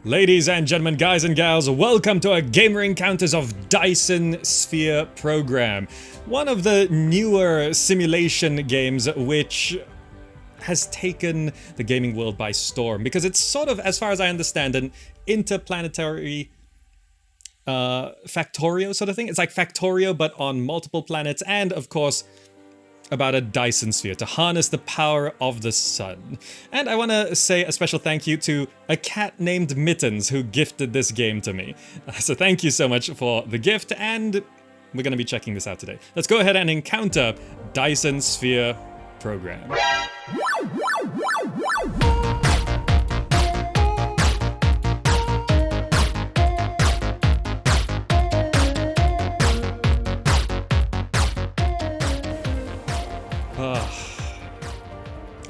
Ladies and gentlemen, guys and gals, welcome to our Gamer Encounters of Dyson Sphere Program. One of the newer simulation games which has taken the gaming world by storm, because it's sort of, as far as I understand, an interplanetary Factorio sort of thing. It's like Factorio, but on multiple planets, and of course, about a Dyson sphere to harness the power of the sun. And I want to say a special thank you to a cat named Mittens who gifted this game to me. So thank you so much for the gift, and we're going to be checking this out today. Let's go ahead and encounter Dyson Sphere Program.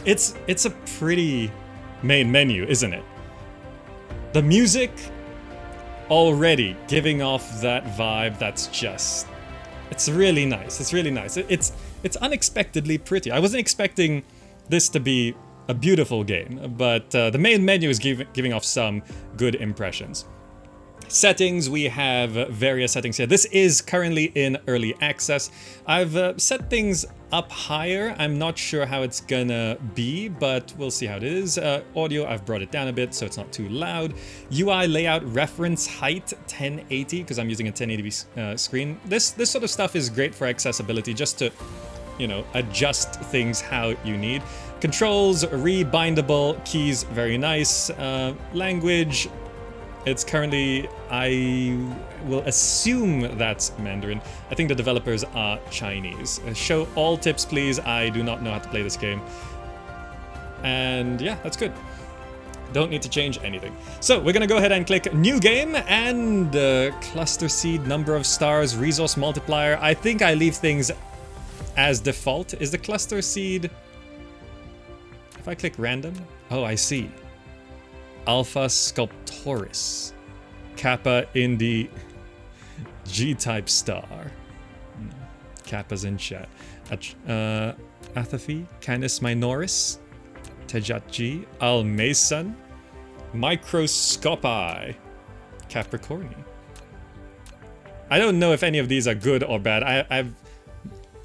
It's a pretty main menu, isn't it? The music already giving off that vibe that's just... It's really nice. It's really nice. It's unexpectedly pretty. I wasn't expecting this to be a beautiful game, but the main menu is giving off some good impressions. Settings, we have various settings here. This is currently in early access. I've set things up higher. I'm not sure how it's gonna be, but we'll see how it is. Audio, I've brought it down a bit so it's not too loud. UI layout, reference height 1080, because I'm using a 1080p screen. This sort of stuff is great for accessibility, just to, you know, adjust things how you need. Controls, rebindable, keys, very nice. Language, it's currently, I will assume that's Mandarin. I think the developers are Chinese. Show all tips, please. I do not know how to play this game. And yeah, that's good. Don't need to change anything. So we're gonna go ahead and click New Game, and cluster seed, number of stars, resource multiplier. I think I leave things as default. Is the cluster seed... If I click random? Oh, I see. Alpha Sculptoris, Kappa in the G-type star. Kappa's in chat. Athafi, Canis Minoris, Tejatji, Almason, Microscopi, Capricorni. I don't know if any of these are good or bad.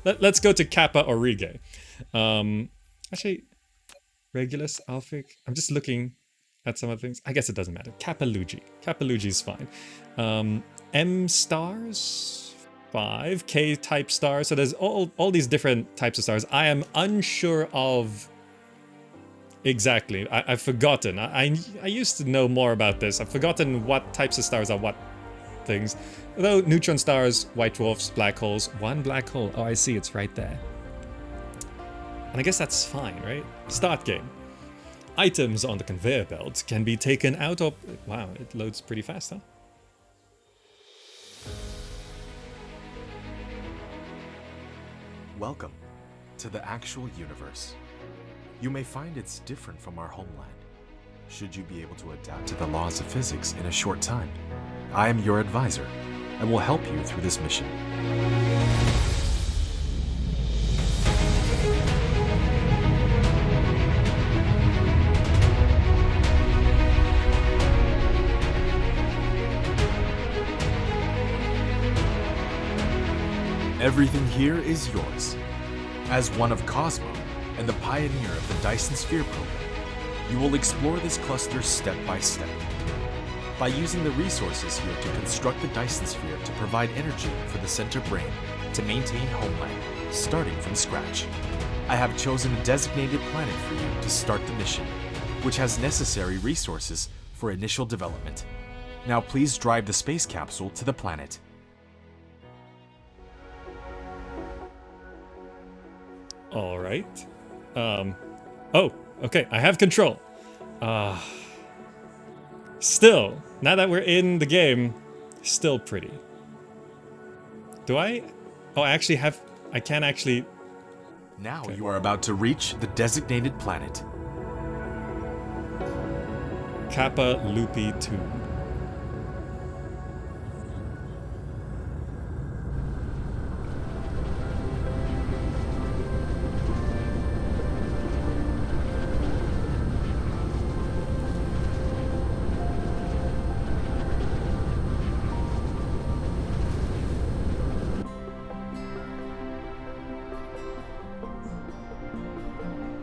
Let's go to Kappa Orige. Actually, Regulus, Alphic. I'm just looking at some of the things. I guess it doesn't matter. Kappa-Luigi. Kappa-Luigi is fine. M stars, 5. K type stars. So there's all these different types of stars. I am unsure of exactly. I've forgotten. I used to know more about this. I've forgotten what types of stars are what things. Although neutron stars, white dwarfs, black holes. One black hole. Oh, I see. It's right there. And I guess that's fine, right? Start game. Items on the conveyor belt can be taken out of... Wow, it loads pretty fast, huh? Welcome to the actual universe. You may find it's different from our homeland. Should you be able to adapt to the laws of physics in a short time, I am your advisor and will help you through this mission. Everything here is yours. As one of Cosmo and the pioneer of the Dyson Sphere Program, you will explore this cluster step by step. By using the resources here to construct the Dyson Sphere to provide energy for the center brain to maintain homeland, starting from scratch. I have chosen a designated planet for you to start the mission, which has necessary resources for initial development. Now please drive the space capsule to the planet. All right. Oh, okay. I have control. Still, now that we're in the game, still pretty. Do I? Oh, I actually have... I can actually... Now okay. You are about to reach the designated planet. Kappa Lupi 2.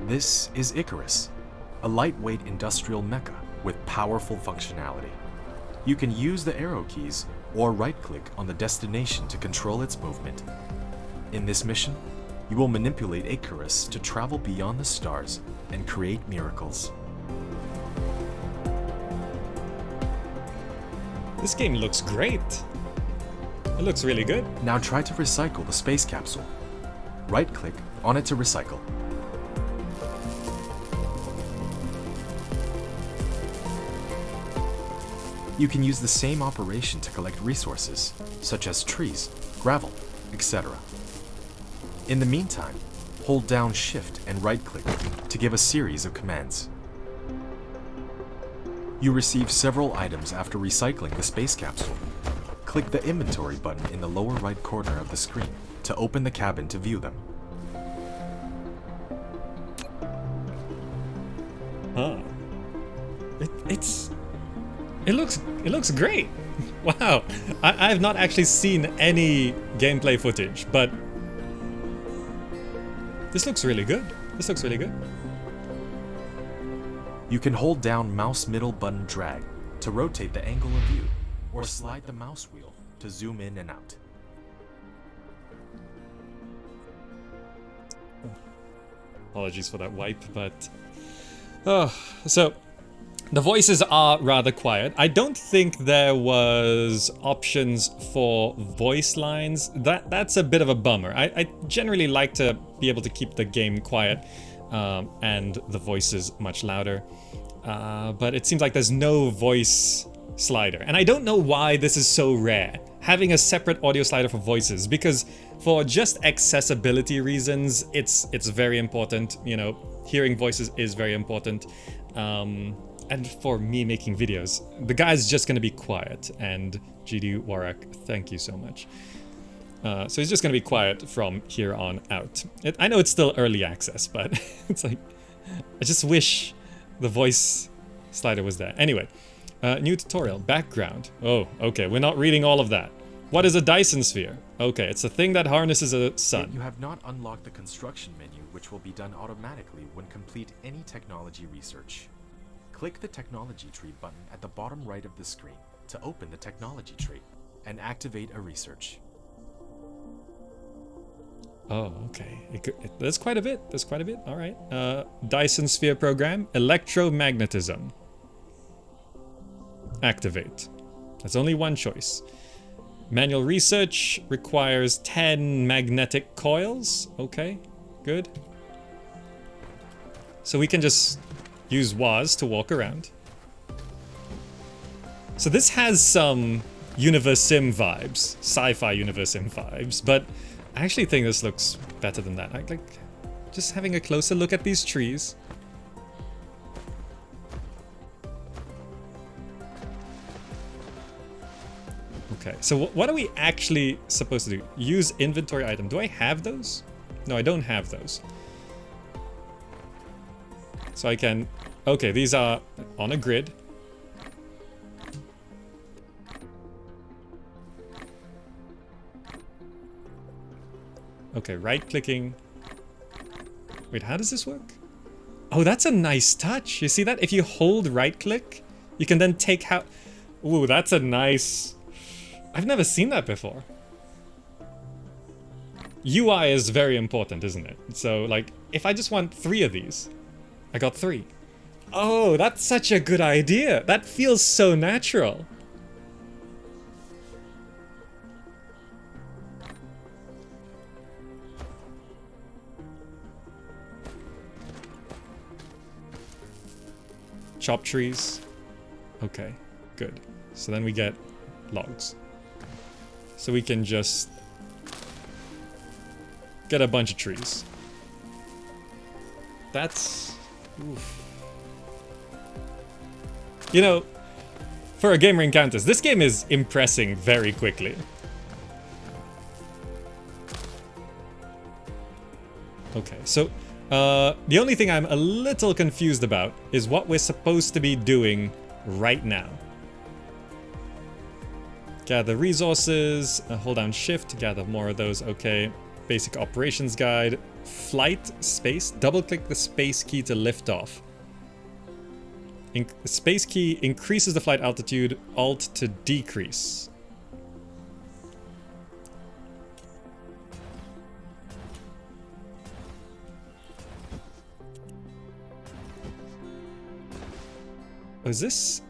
This is Icarus, a lightweight industrial mecha with powerful functionality. You can use the arrow keys or right-click on the destination to control its movement. In this mission, you will manipulate Icarus to travel beyond the stars and create miracles. This game looks great. It looks really good. Now try to recycle the space capsule. Right-click on it to recycle. You can use the same operation to collect resources, such as trees, gravel, etc. In the meantime, hold down Shift and right-click to give a series of commands. You receive several items after recycling the space capsule. Click the inventory button in the lower right corner of the screen to open the cabin to view them. Huh. It looks great. Wow. I have not actually seen any gameplay footage, but this looks really good. This looks really good. You can hold down mouse middle button drag to rotate the angle of view, or slide the mouse wheel to zoom in and out. Apologies for that wipe, but so the voices are rather quiet. I don't think there was options for voice lines. That's a bit of a bummer. I generally like to be able to keep the game quiet and the voices much louder. But it seems like there's no voice slider. And I don't know why this is so rare, having a separate audio slider for voices, because for just accessibility reasons, it's very important. You know, hearing voices is very important. And for me making videos, the guy's just gonna be quiet. And GD Warak, thank you so much. So he's just gonna be quiet from here on out. I know it's still early access, but it's like, I just wish the voice slider was there. Anyway, new tutorial, background. Oh, okay, we're not reading all of that. What is a Dyson Sphere? Okay, it's a thing that harnesses a sun. You have not unlocked the construction menu, which will be done automatically when complete any technology research. Click the technology tree button at the bottom right of the screen to open the technology tree and activate a research. Oh, okay. There's quite a bit. There's quite a bit. All right. Dyson Sphere Program, electromagnetism. Activate. That's only one choice. Manual research requires 10 magnetic coils. Okay, good. So we can just use WAS to walk around. So this has some Universe Sim vibes, sci-fi Universe Sim vibes, but I actually think this looks better than that. I like just having a closer look at these trees. Okay, so what are we actually supposed to do? Use inventory item. Do I have those? No, I don't have those. So I can... Okay, these are on a grid. Okay, right-clicking. Wait, how does this work? Oh, that's a nice touch. You see that? If you hold right-click, you can then take out... Ooh, that's a nice... I've never seen that before. UI is very important, isn't it? So, like, if I just want 3 of these, I got 3. Oh, that's such a good idea. That feels so natural. Chop trees. Okay, good. So then we get logs. So we can just get a bunch of trees. That's... Oof. You know, for a Gamer Encounters, this game is impressing very quickly. Okay, so the only thing I'm a little confused about is what we're supposed to be doing right now. Gather resources, hold down shift to gather more of those, okay. basic operations guide. Flight space. Double click the space key to lift off. Space key increases the flight altitude. Alt to decrease. Oh, is this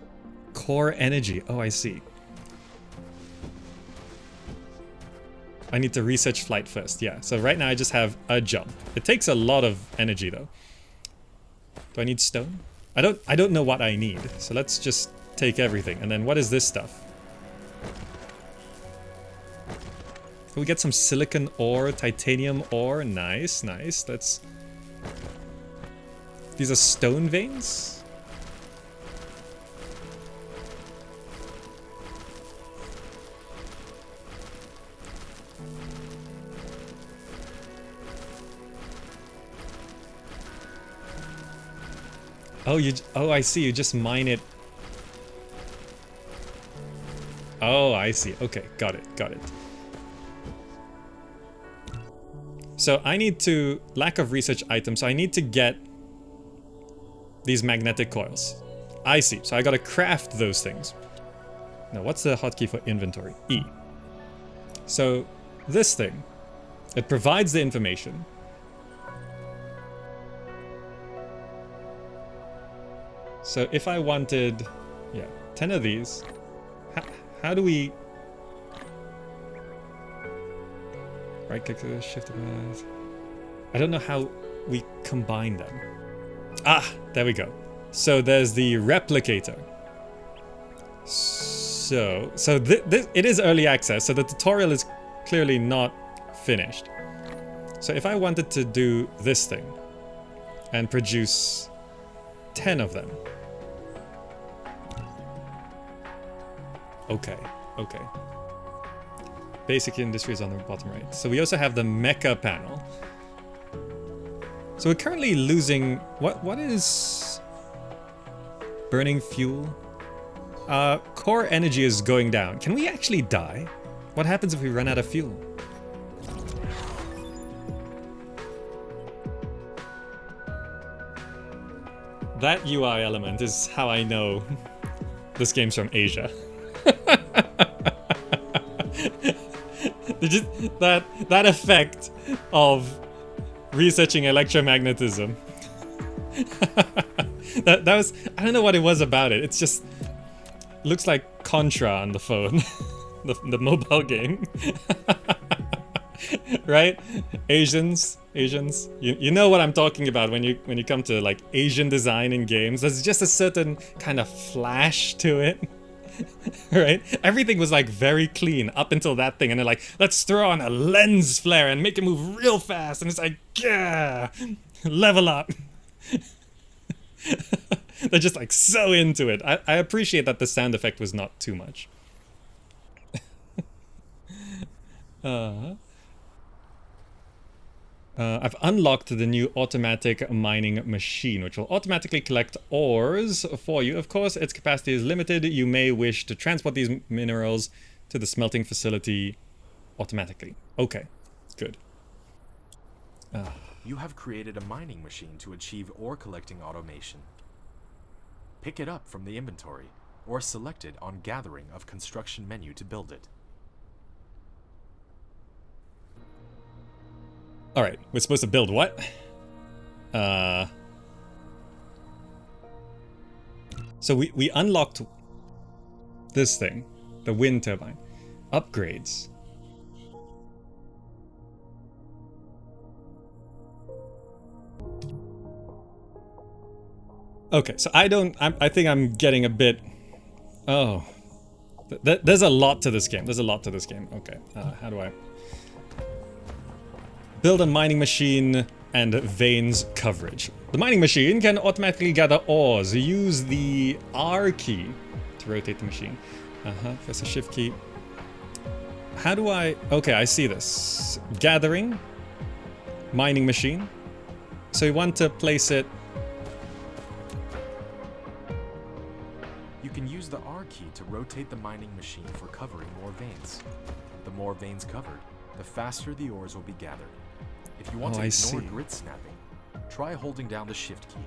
core energy? Oh, I see. I need to research flight first. Yeah, so right now I just have a jump. It takes a lot of energy though. Do I need stone? I don't know what I need. So let's just take everything. And then what is this stuff? Can we get some silicon ore, titanium ore? Nice, nice. Let's... These are stone veins? Oh, I see. You just mine it. Oh, I see. Okay, got it, got it. So I need to... Lack of research items. So I need to get these magnetic coils. I see. So I gotta craft those things. Now, what's the hotkey for inventory? E. So this thing, it provides the information. So if I wanted, yeah, 10 of these, how do we... Right click to shift. I don't know how we combine them. Ah, there we go. So there's the replicator. So it is early access, so the tutorial is clearly not finished. So if I wanted to do this thing and produce 10 of them. Okay, okay. Basic industries on the bottom right. So we also have the mecha panel. So we're currently losing... What is... Burning fuel? Core energy is going down. Can we actually die? What happens if we run out of fuel? That UI element is how I know this game's from Asia. That effect of researching electromagnetism. that was, I don't know what it was about it. It's just looks like Contra on the phone, the mobile game. Right? Asians, you know what I'm talking about when you come to like Asian design in games. There's just a certain kind of flash to it. Right? Everything was like very clean up until that thing, and they're like, let's throw on a lens flare and make it move real fast, and it's like, yeah, level up. They're just like so into it. I appreciate that the sound effect was not too much. I've unlocked the new automatic mining machine, which will automatically collect ores for you. Of course, its capacity is limited. You may wish to transport these minerals to the smelting facility automatically. Okay, good. You have created a mining machine to achieve ore collecting automation. Pick it up from the inventory, or select it on Gathering of Construction menu to build it. Alright, we're supposed to build what? So we unlocked this thing, the wind turbine. Upgrades. Okay, so I think I'm getting a bit... Oh. There's a lot to this game. There's a lot to this game. Okay, how do I... Build a mining machine and veins coverage. The mining machine can automatically gather ores. Use the R key to rotate the machine. Press the shift key. How do I... Okay, I see this. Gathering. Mining machine. So you want to place it... You can use the R key to rotate the mining machine for covering more veins. The more veins covered, the faster the ores will be gathered. If you want to I ignore see. grid snapping, try holding down the shift key.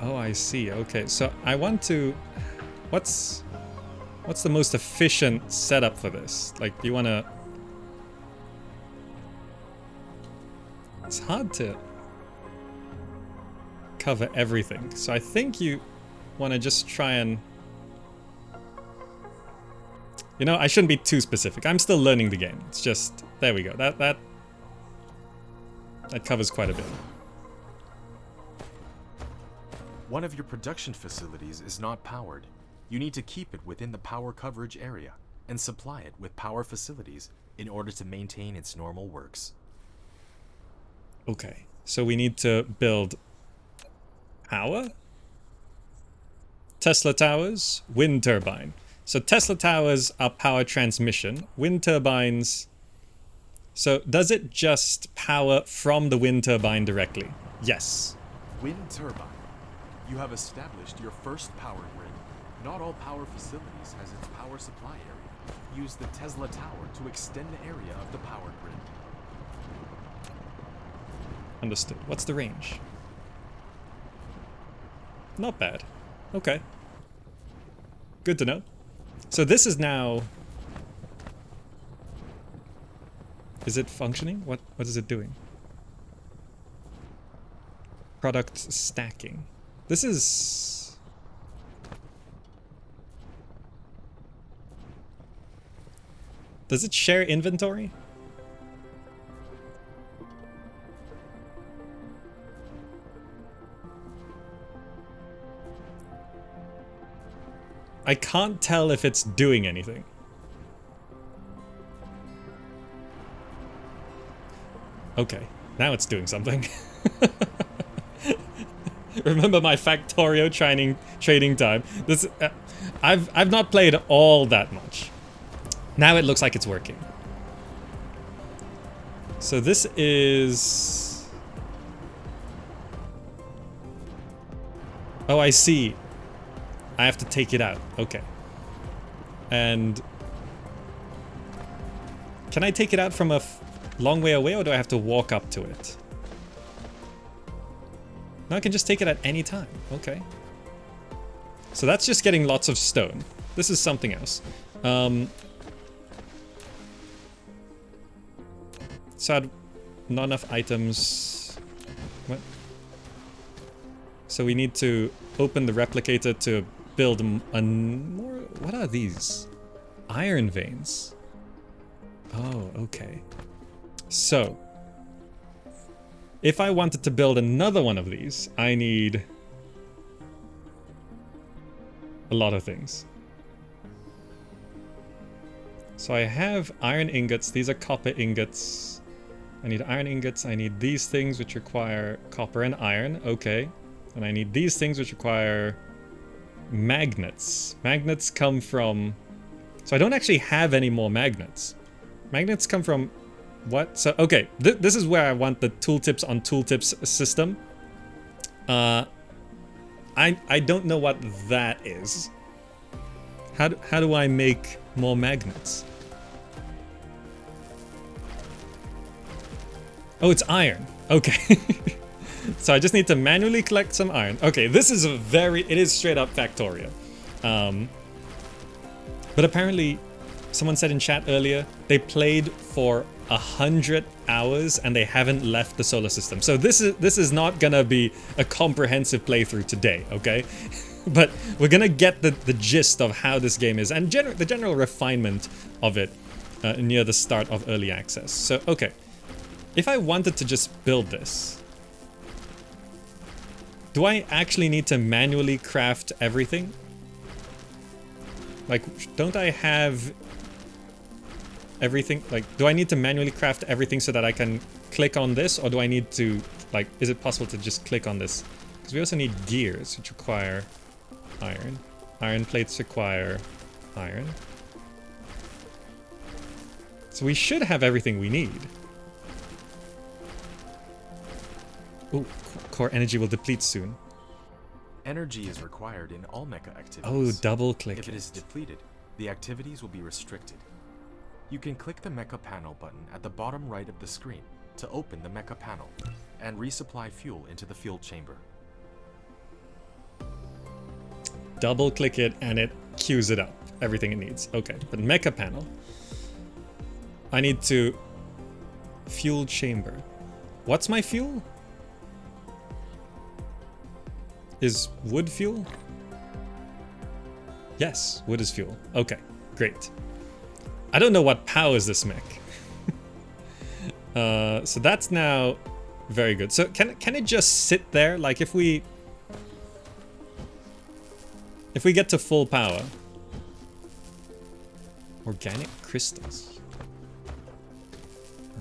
Oh, I see. Okay, so I want to... What's the most efficient setup for this? Like, do you want to... It's hard to cover everything. So I think you want to just try and... You know, I shouldn't be too specific. I'm still learning the game. It's just... There we go. That covers quite a bit. One of your production facilities is not powered. You need to keep it within the power coverage area and supply it with power facilities in order to maintain its normal works. Okay, so we need to build power? Tesla towers, wind turbine. So Tesla towers are power transmission, wind turbines... So does it just power from the wind turbine directly? Yes. Wind turbine. You have established your first power grid. Not all power facilities has its power supply area. Use the Tesla tower to extend the area of the power grid. Understood. What's the range? Not bad. Okay. Good to know. So this is now... Is it functioning? What is it doing? Product stacking. This is... Does it share inventory? I can't tell if it's doing anything. Okay, now it's doing something. Remember my Factorio trading time? This I've not played all that much. Now it looks like it's working. So this is... Oh, I see. I have to take it out. Okay. And... Can I take it out from a long way away, or do I have to walk up to it? No, I can just take it at any time. Okay. So that's just getting lots of stone. This is something else. So I had not enough items. What? So we need to open the replicator to build a more... What are these? Iron veins. Oh, okay. So, if I wanted to build another one of these, I need a lot of things. So I have iron ingots. These are copper ingots. I need iron ingots. I need these things which require copper and iron. Okay. And I need these things which require magnets. Magnets come from... So I don't actually have any more magnets. Magnets come from... What? So, okay, this is where I want the tooltips on tooltips system. I don't know what that is. How do I make more magnets? Oh, it's iron. Okay. So I just need to manually collect some iron. Okay, this is it is straight up Factorio. But apparently, someone said in chat earlier, they played for 100 hours and they haven't left the solar system. So this is not gonna be a comprehensive playthrough today, okay? But we're gonna get the gist of how this game is and the general refinement of it near the start of early access. So, okay. If I wanted to just build this, do I actually need to manually craft everything? Like, don't I have everything? Like, do I need to manually craft everything so that I can click on this? Or do I need to, like, is it possible to just click on this? Because we also need gears, which require iron. Iron plates require iron. So we should have everything we need. Oh, core energy will deplete soon. Energy is required in all mecha activities. Oh, double click. If it is depleted, the activities will be restricted. You can click the Mecha Panel button at the bottom right of the screen to open the Mecha Panel and resupply fuel into the fuel chamber. Double click it and it queues it up. Everything it needs. Okay, but Mecha Panel. I need to... Fuel chamber. What's my fuel? Is wood fuel? Yes, wood is fuel. Okay, great. I don't know what powers this mech. So that's now very good. So can it just sit there? Like if we get to full power. Organic crystals. Oh.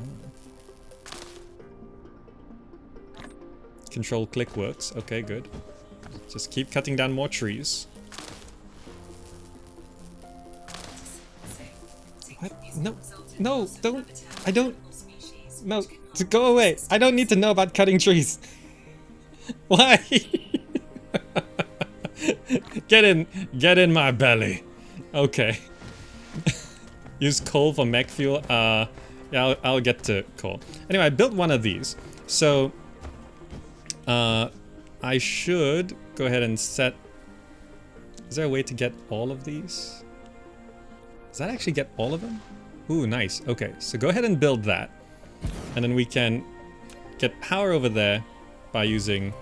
Control click works. Okay, good. Just keep cutting down more trees. What? No, no, don't. I don't. No, to go away. I don't need to know about cutting trees. Why? Get in my belly. Okay. Use coal for mech fuel. Yeah, I'll get to coal. Anyway, I built one of these. So, I should go ahead and set... Is there a way to get all of these? Does that actually get all of them? Ooh, nice. Okay, so go ahead and build that. And then we can get power over there by using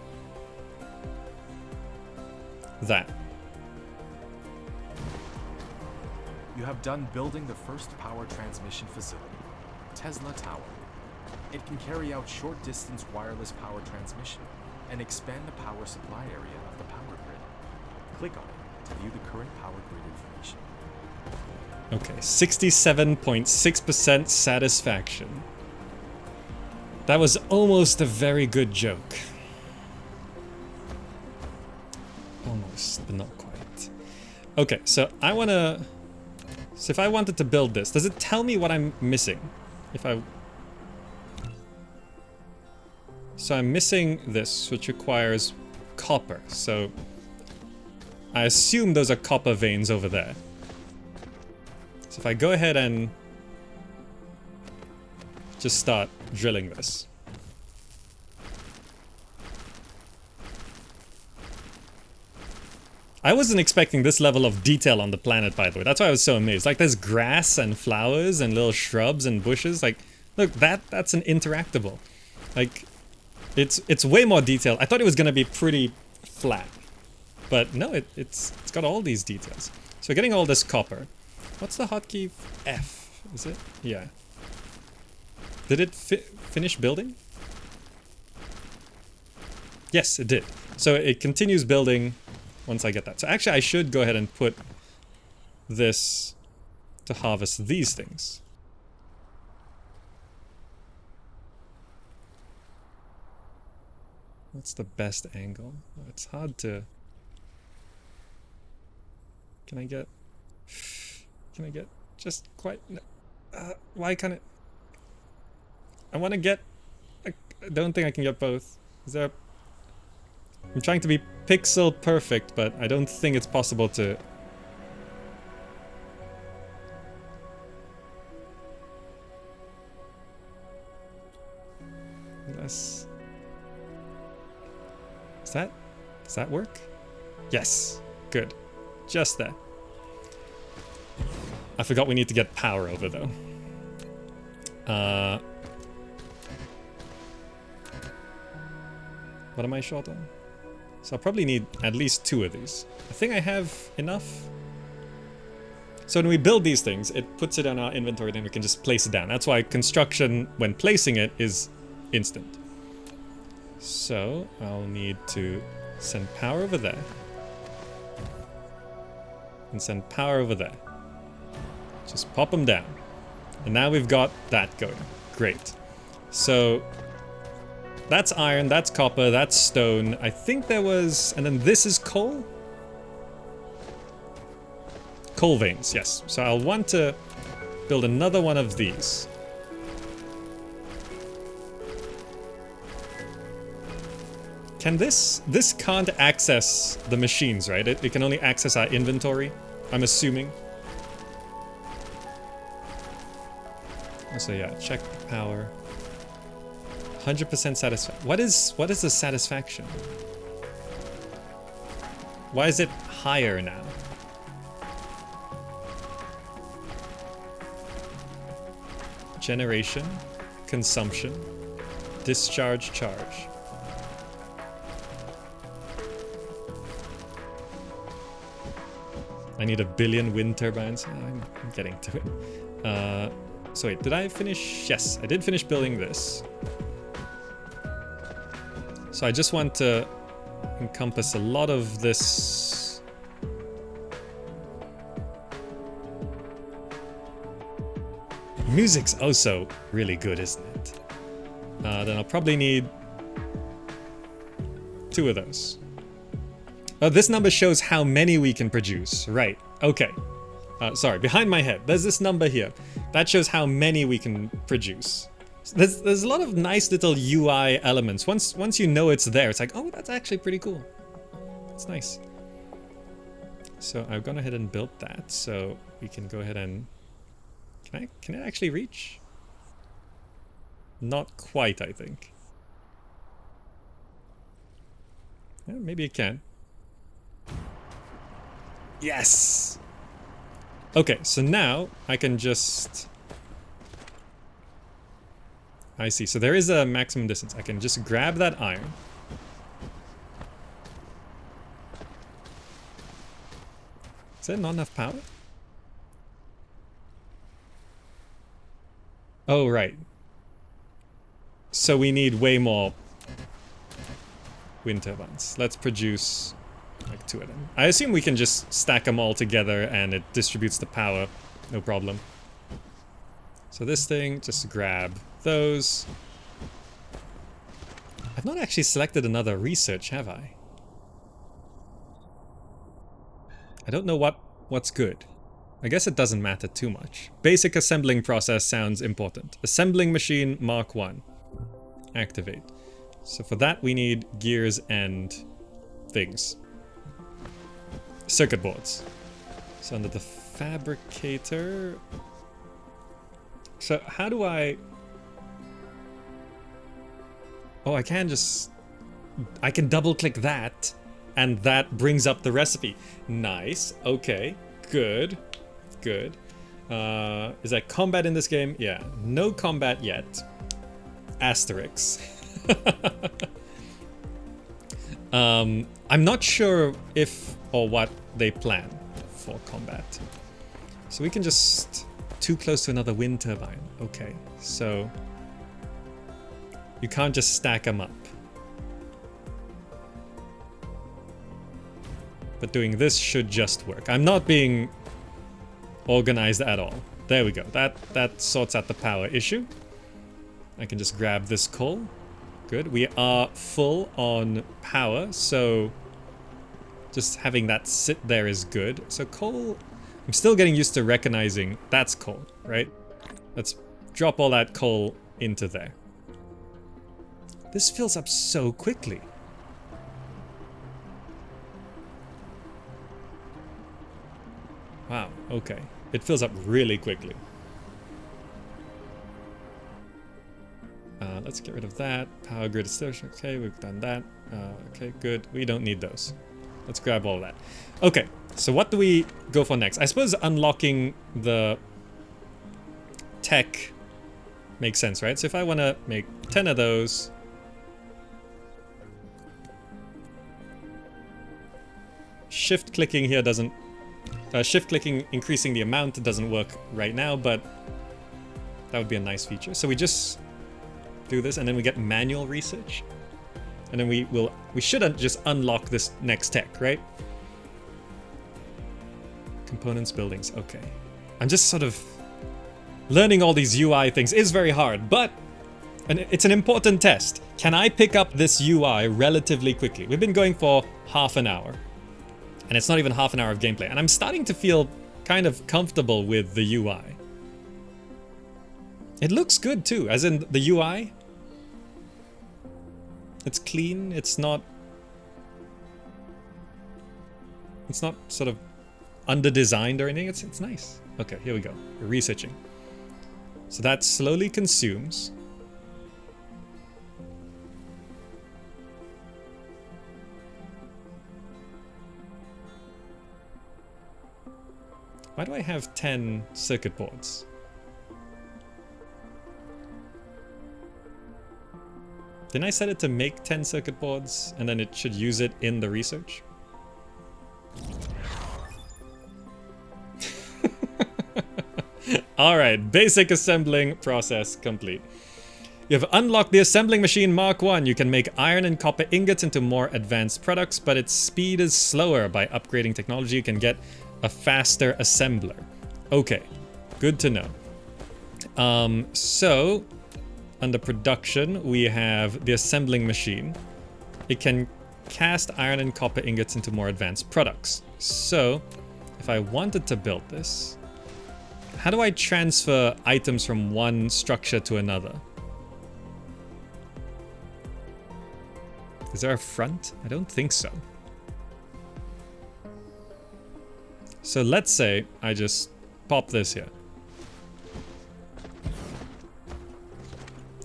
that. You have done building the first power transmission facility, Tesla Tower. It can carry out short-distance wireless power transmission and expand the power supply area of the power grid. Click on it to view the current power grid information. Okay, 67.6% satisfaction. That was almost a very good joke. Almost, but not quite. Okay, so I wanna... So if I wanted to build this, does it tell me what I'm missing? If I... So I'm missing this, which requires copper. So I assume those are copper veins over there. So if I go ahead and just start drilling this. I wasn't expecting this level of detail on the planet, by the way. That's why I was so amazed. Like, there's grass and flowers and little shrubs and bushes. Like, look, that's an interactable. Like, it's way more detailed. I thought it was gonna be pretty flat, but no, it's got all these details. So we're getting all this copper. What's the hotkey? F, is it? Yeah. Did it finish building? Yes, it did. So it continues building once I get that. So actually I should go ahead and put this to harvest these things. What's the best angle? It's hard to... Can I get just quite... why can't it... I want to get... I don't think I can get both. Is there... I'm trying to be pixel perfect, but I don't think it's possible to... Unless... Does that work? Yes. Good. Just there. I forgot we need to get power over, though. What am I short on? So I'll probably need at least 2 of these. I think I have enough. So when we build these things, it puts it on our inventory, then we can just place it down. That's why construction, when placing it, is instant. So I'll need to send power over there. And send power over there. Just pop them down. And now we've got that going. Great. So that's iron, that's copper, that's stone. I think there was... And then this is coal? Coal veins, yes. So I'll want to build another one of these. Can this can't access the machines, right? It can only access our inventory, I'm assuming. So yeah, check power. 100% satisfaction. What is the satisfaction? Why is it higher now? Generation, consumption, discharge, charge. I need 1 billion wind turbines. I'm getting to it. So wait, did I finish? Yes, I did finish building this. So I just want to encompass a lot of this. Music's also really good, isn't it? Then I'll probably need 2 of those. Oh, this number shows how many we can produce. Right, okay. Sorry, behind my head, there's this number here. That shows how many we can produce. There's a lot of nice little UI elements. Once you know it's there, it's like, oh, that's actually pretty cool. It's nice. So I've gone ahead and built that, so we can go ahead and... Can I actually reach? Not quite, I think. Yeah, maybe it can. Yes! Okay, so now I can just... I see, so there is a maximum distance. I can just grab that iron. Is there not enough power? Oh, right. So we need way more wind turbines. Let's produce like 2 of them. I assume we can just stack them all together and it distributes the power. No problem. So this thing, just grab those. I've not actually selected another research, have I? I don't know what's good. I guess it doesn't matter too much. Basic assembling process sounds important. Assembling machine Mark 1. Activate. So for that we need gears and things. Circuit boards. So under the fabricator... So how do I... Oh, I can just... I can double click that and that brings up the recipe. Nice. Okay. Good. Good. Is there combat in this game? Yeah. No combat yet. Asterix. I'm not sure if or what they plan for combat. So we can just... Too close to another wind turbine. Okay. So... You can't just stack them up. But doing this should just work. I'm not being organized at all. There we go. That sorts out the power issue. I can just grab this coal. Good. We are full on power, so just having that sit there is good. So coal, I'm still getting used to recognizing that's coal, right? Let's drop all that coal into there. This fills up so quickly. Wow, okay. It fills up really quickly. Let's get rid of that. Power grid is okay, we've done that. Okay, good. We don't need those. Let's grab all that. Okay, so what do we go for next? I suppose unlocking the tech makes sense, right? So if I want to make 10 of those... Shift clicking here doesn't... shift clicking increasing the amount doesn't work right now, but that would be a nice feature. So we just do this and then we get manual research. And then we should just unlock this next tech, right? Components, buildings, okay. I'm just sort of learning all these UI things is very hard, but it's an important test. Can I pick up this UI relatively quickly? We've been going for half an hour. And it's not even half an hour of gameplay. And I'm starting to feel kind of comfortable with the UI. It looks good too, as in the UI. It's clean, it's not sort of under-designed or anything. It's nice. Okay, here we go. We're researching. So that slowly consumes. Why do I have 10 circuit boards? Didn't I set it to make 10 circuit boards and then it should use it in the research? Alright, basic assembling process complete. You have unlocked the assembling machine Mark 1. You can make iron and copper ingots into more advanced products, but its speed is slower. By upgrading technology, you can get a faster assembler. Okay, good to know. So, under production, we have the assembling machine. It can cast iron and copper ingots into more advanced products. So, if I wanted to build this, how do I transfer items from one structure to another? Is there a front? I don't think so. So let's say I just pop this here.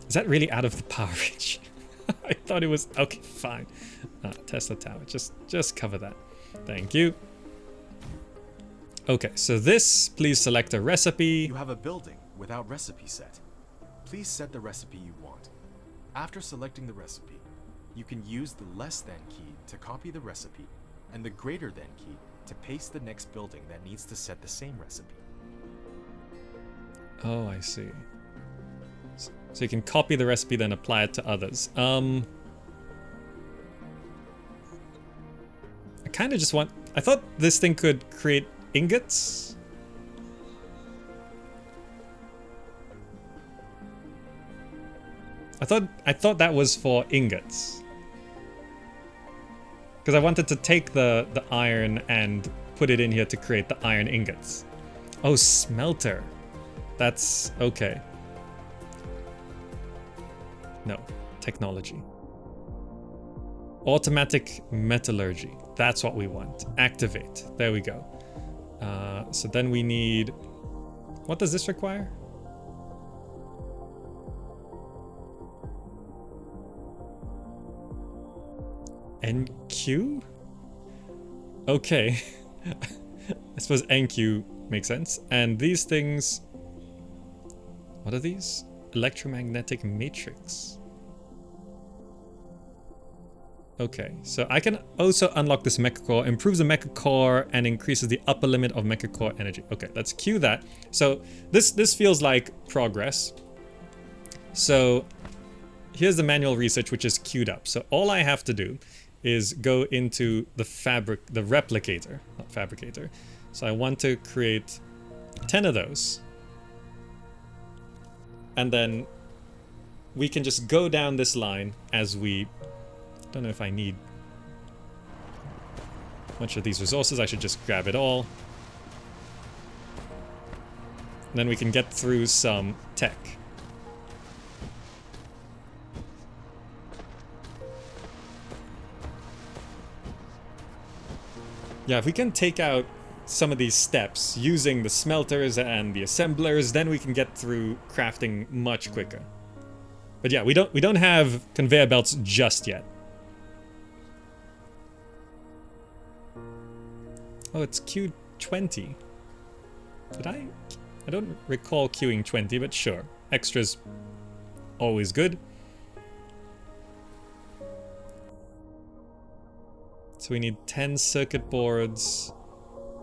Is that really out of the power range? I thought it was... Okay, fine. Tesla Tower. Just cover that. Thank you. Okay, so this, please select a recipe. You have a building without recipe set. Please set the recipe you want. After selecting the recipe, you can use the less than key to copy the recipe and the greater than key to paste the next building that needs to set the same recipe. Oh, I see. So you can copy the recipe, then apply it to others. I kind of just want... I thought this thing could create ingots. I thought that was for ingots. Because I wanted to take the iron and put it in here to create the iron ingots. Oh, smelter. That's okay. No, technology. Automatic metallurgy. That's what we want. Activate. There we go. So then we need... What does this require? NQ? Okay. I suppose NQ makes sense. And these things... What are these? Electromagnetic matrix. Okay, so I can also unlock this mecha core, improves the mecha core and increases the upper limit of mecha core energy. Okay, let's queue that. So this feels like progress. So here's the manual research, which is queued up. So all I have to do is go into the replicator, not fabricator. So I want to create 10 of those. And then we can just go down this line as we... Don't know if I need a bunch of these resources. I should just grab it all. And then we can get through some tech. Yeah, if we can take out some of these steps using the smelters and the assemblers, then we can get through crafting much quicker. But yeah, we don't have conveyor belts just yet. Oh, it's queued 20. Did I don't recall queuing 20, but sure. Extra's always good. So we need 10 circuit boards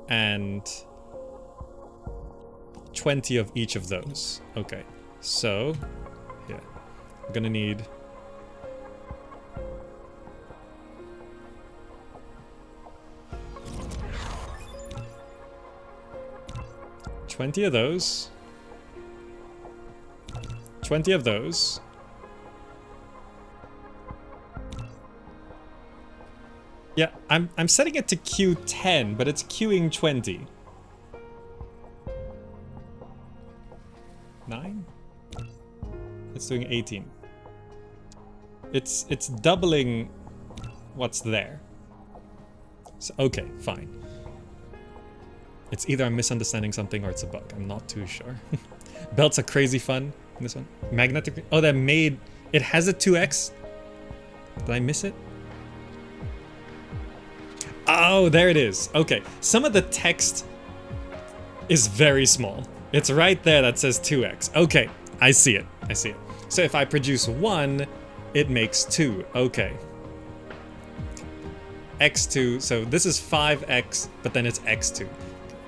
and 20 of each of those. Okay, so yeah, I'm gonna need 20 of those. 20 of those. Yeah, I'm setting it to queue 10, but it's queuing 20. 9? It's doing 18. It's doubling what's there. So, okay, fine. It's either I'm misunderstanding something or it's a bug. I'm not too sure. Belts are crazy fun in this one. Magnetic. Oh, they're made. It has a 2x. Did I miss it? Oh, there it is. Okay. Some of the text is very small. It's right there that says 2x. Okay. I see it. I see it. So if I produce 1, it makes 2. Okay. x2. So this is 5x, but then it's x2.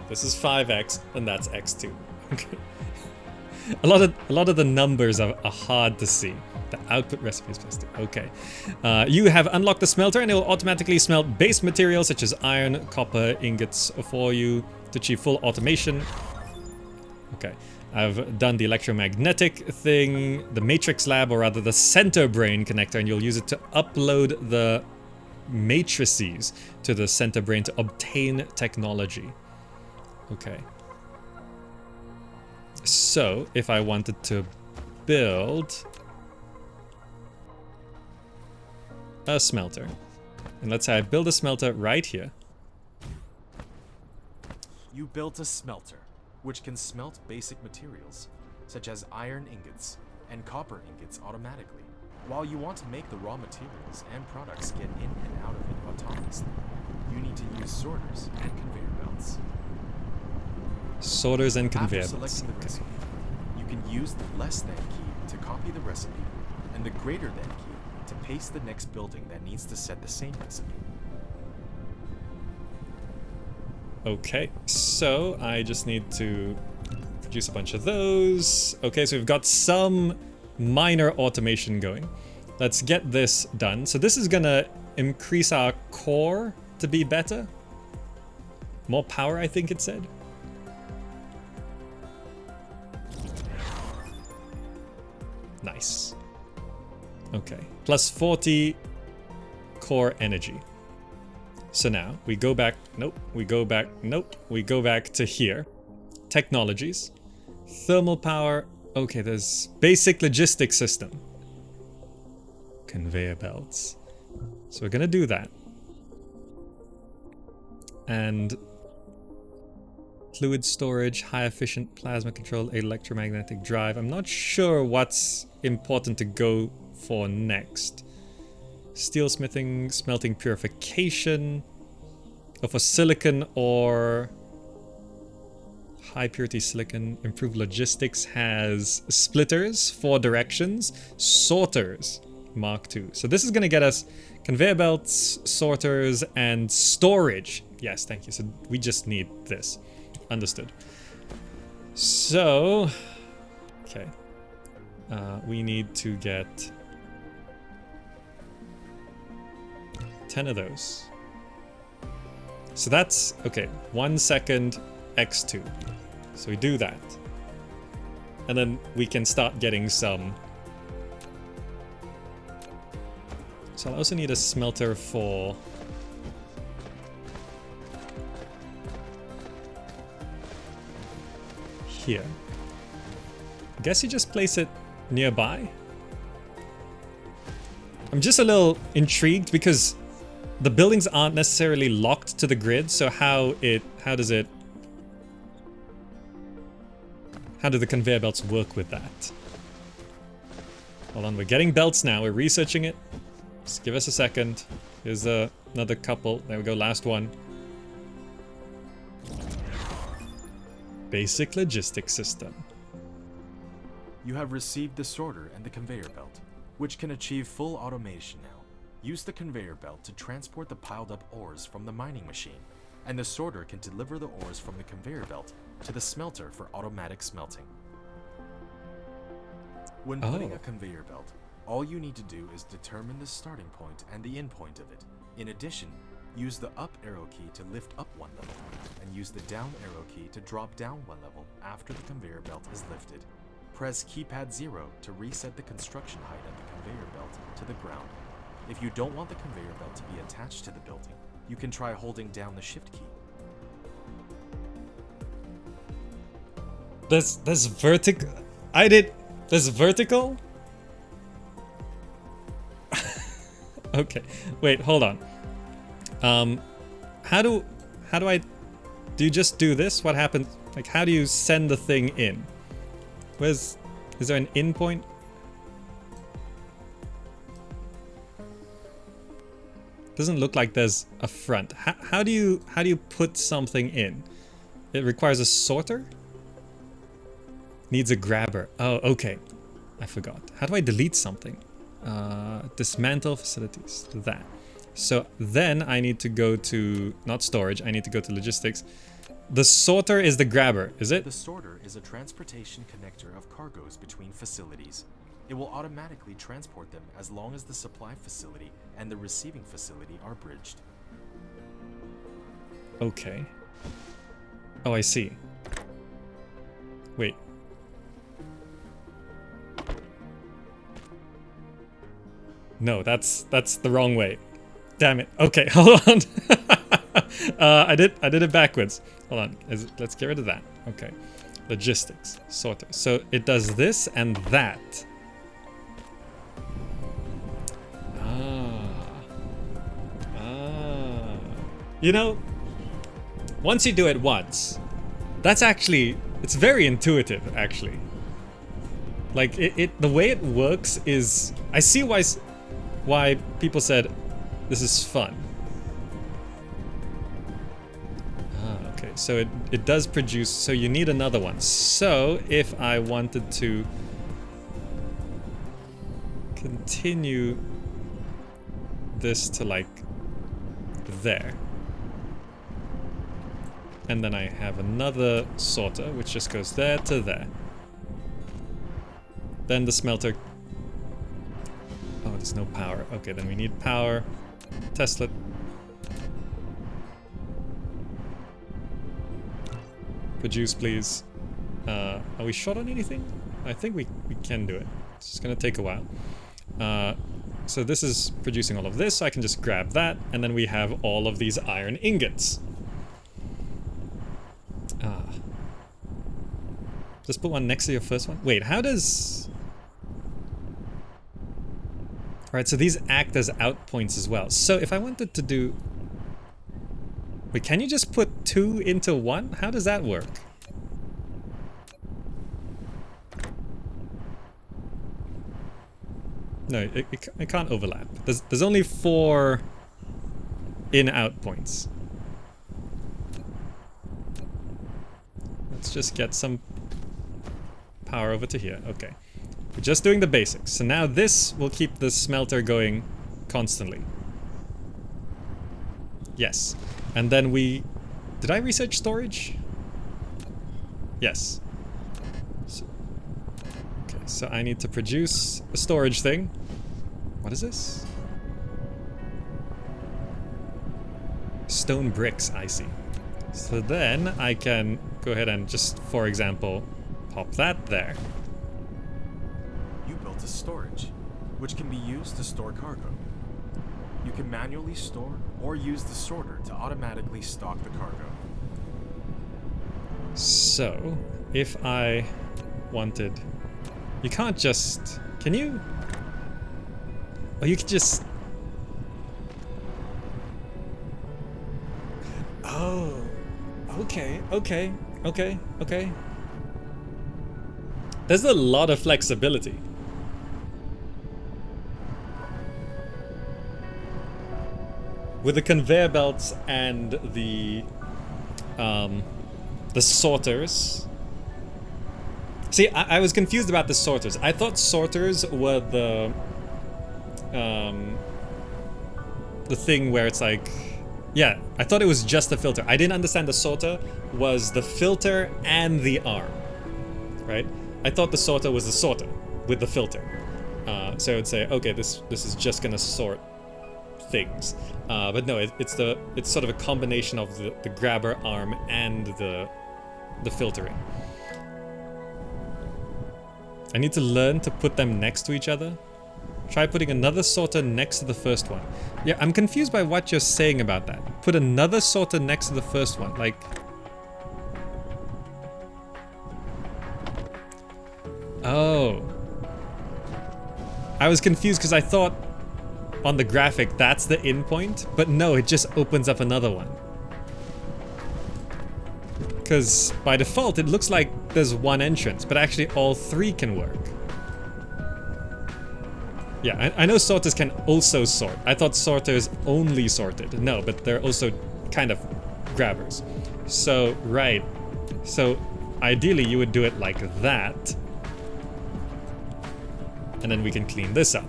This is 5x, and that's x2. Okay. A lot of the numbers are hard to see. The output recipe is +2. Okay. You have unlocked the smelter, and it will automatically smelt base materials such as iron, copper, ingots for you to achieve full automation. Okay. I've done the electromagnetic thing, the matrix lab, or rather the center brain connector, and you'll use it to upload the matrices to the center brain to obtain technology. Okay. So, if I wanted to build a smelter, and let's say I build a smelter right here. You built a smelter, which can smelt basic materials, such as iron ingots and copper ingots automatically. While you want to make the raw materials and products get in and out of it autonomously, you need to use sorters and conveyor belts. Sorters and conveyor belts. After selecting the recipe, you can use the less than key to copy the recipe, and the greater than key to paste the next building that needs to set the same recipe. Okay, so I just need to produce a bunch of those. Okay, so we've got some minor automation going. Let's get this done. So this is gonna increase our core to be better. More power, I think it said. Nice. Okay, plus 40 core energy. So now we go back, nope, we go back, nope, we go back to here. Technologies, thermal power, okay, there's basic logistics system. Conveyor belts. So we're gonna do that. And fluid storage, high efficient plasma control, electromagnetic drive. I'm not sure what's important to go for next. Steel smithing, smelting purification, or for silicon or high purity silicon. Improved logistics has splitters, 4 directions, sorters, Mark II. So this is going to get us conveyor belts, sorters, and storage. Yes, thank you. So we just need this. Understood. So, okay. We need to get 10 of those. So that's, okay, 1 second x2. So we do that. And then we can start getting some. So I'll also need a smelter for here. I guess you just place it nearby. I'm just a little intrigued because the buildings aren't necessarily locked to the grid, so how do the conveyor belts work with that? Hold on, we're getting belts now, we're researching it. Just give us a second. Here's another couple. There we go, last one. Basic logistics system. You have received the sorter and the conveyor belt, which can achieve full automation now. Use the conveyor belt to transport the piled up ores from the mining machine, and the sorter can deliver the ores from the conveyor belt to the smelter for automatic smelting. When putting a conveyor belt, all you need to do is determine the starting point and the end point of it. In addition, use the up arrow key to lift up 1 level, and use the down arrow key to drop down 1 level after the conveyor belt is lifted. Press keypad 0 to reset the construction height of the conveyor belt to the ground. If you don't want the conveyor belt to be attached to the building, you can try holding down the shift key. There's vertical. There's vertical? Okay, wait, hold on. How do you just do this? What happens? Like, how do you send the thing in? Is there an in point? Doesn't look like there's a front. How do you put something in? It requires a sorter? Needs a grabber. Oh, okay. I forgot. How do I delete something? Dismantle facilities. That. So then I need to go to, not storage, I need to go to logistics. The sorter is the grabber, is it? The sorter is a transportation connector of cargoes between facilities. It will automatically transport them as long as the supply facility and the receiving facility are bridged. Okay. Oh, I see. Wait. No, that's the wrong way. Damn it. Okay, hold on. I did it backwards. Hold on. Let's get rid of that. Okay. Logistics. Sorter. So it does this and that. You know, once you do it once, that's actually, it's very intuitive, actually. Like, the way it works is, I see why people said this is fun. Okay, so it does produce, so you need another one. So if I wanted to continue this to like there, and then I have another sorter which just goes there to there. Then the smelter. Oh, there's no power. Okay, then we need power. Tesla. Produce, please. Are we short on anything? I think we can do it. It's just gonna take a while. So this is producing all of this, so I can just grab that, and then we have all of these iron ingots. Just put one next to your first one. Wait, how does... Alright, so these act as out points as well. So if I wanted to do... Wait, can you just put two into one? How does that work? No, it can't overlap. There's only 4 in-out points. Let's just get some power over to here. Okay. We're just doing the basics. So now this will keep the smelter going constantly. Yes. And then we... Did I research storage? Yes. Okay, so I need to produce a storage thing. What is this? Stone bricks, I see. So then I can go ahead and just, for example, pop that there. You built a storage, which can be used to store cargo. You can manually store or use the sorter to automatically stock the cargo. So, if I wanted... You can't just... Can you? Oh, you could just... Oh, okay. There's a lot of flexibility. With the conveyor belts and the sorters. See, I was confused about the sorters. I thought sorters were the thing where it's like, yeah, I thought it was just the filter. I didn't understand the sorter was the filter and the arm, right? I thought the sorter was the sorter with the filter. So I would say, okay, this is just gonna sort things. But no, it's sort of a combination of the grabber arm and the filtering. I need to learn to put them next to each other. Try putting another sorter next to the first one. Yeah, I'm confused by what you're saying about that. Put another sorter next to the first one, like... Oh. I was confused because I thought on the graphic that's the in point, but no, it just opens up another one. Because by default, it looks like there's one entrance, but actually all three can work. Yeah, I know sorters can also sort. I thought sorters only sorted. No, but they're also kind of grabbers. So, right. So, ideally you would do it like that. And then we can clean this up.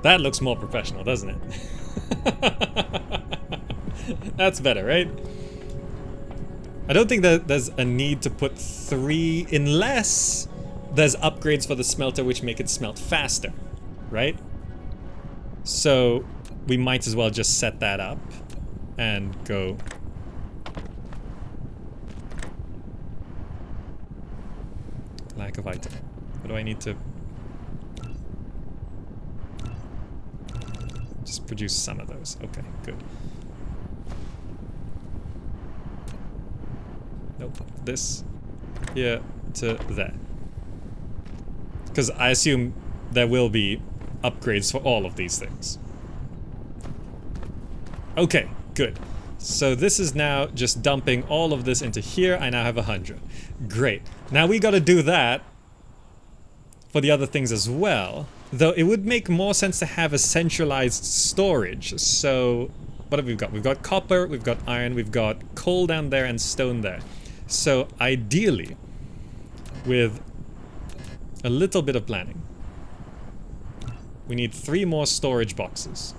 That looks more professional, doesn't it? That's better, right? I don't think that there's a need to put 3 unless there's upgrades for the smelter which make it smelt faster, right? So we might as well just set that up and go. Lack of item. What do I need to? Just produce some of those. Okay, good. Nope. This here to there. Because I assume there will be upgrades for all of these things. Okay, good. So this is now just dumping all of this into here. I now have 100. Great. Now we gotta do that for the other things as well. Though it would make more sense to have a centralized storage. So what have we got? We've got copper, we've got iron, we've got coal down there and stone there. So ideally, with a little bit of planning, we need 3 more storage boxes.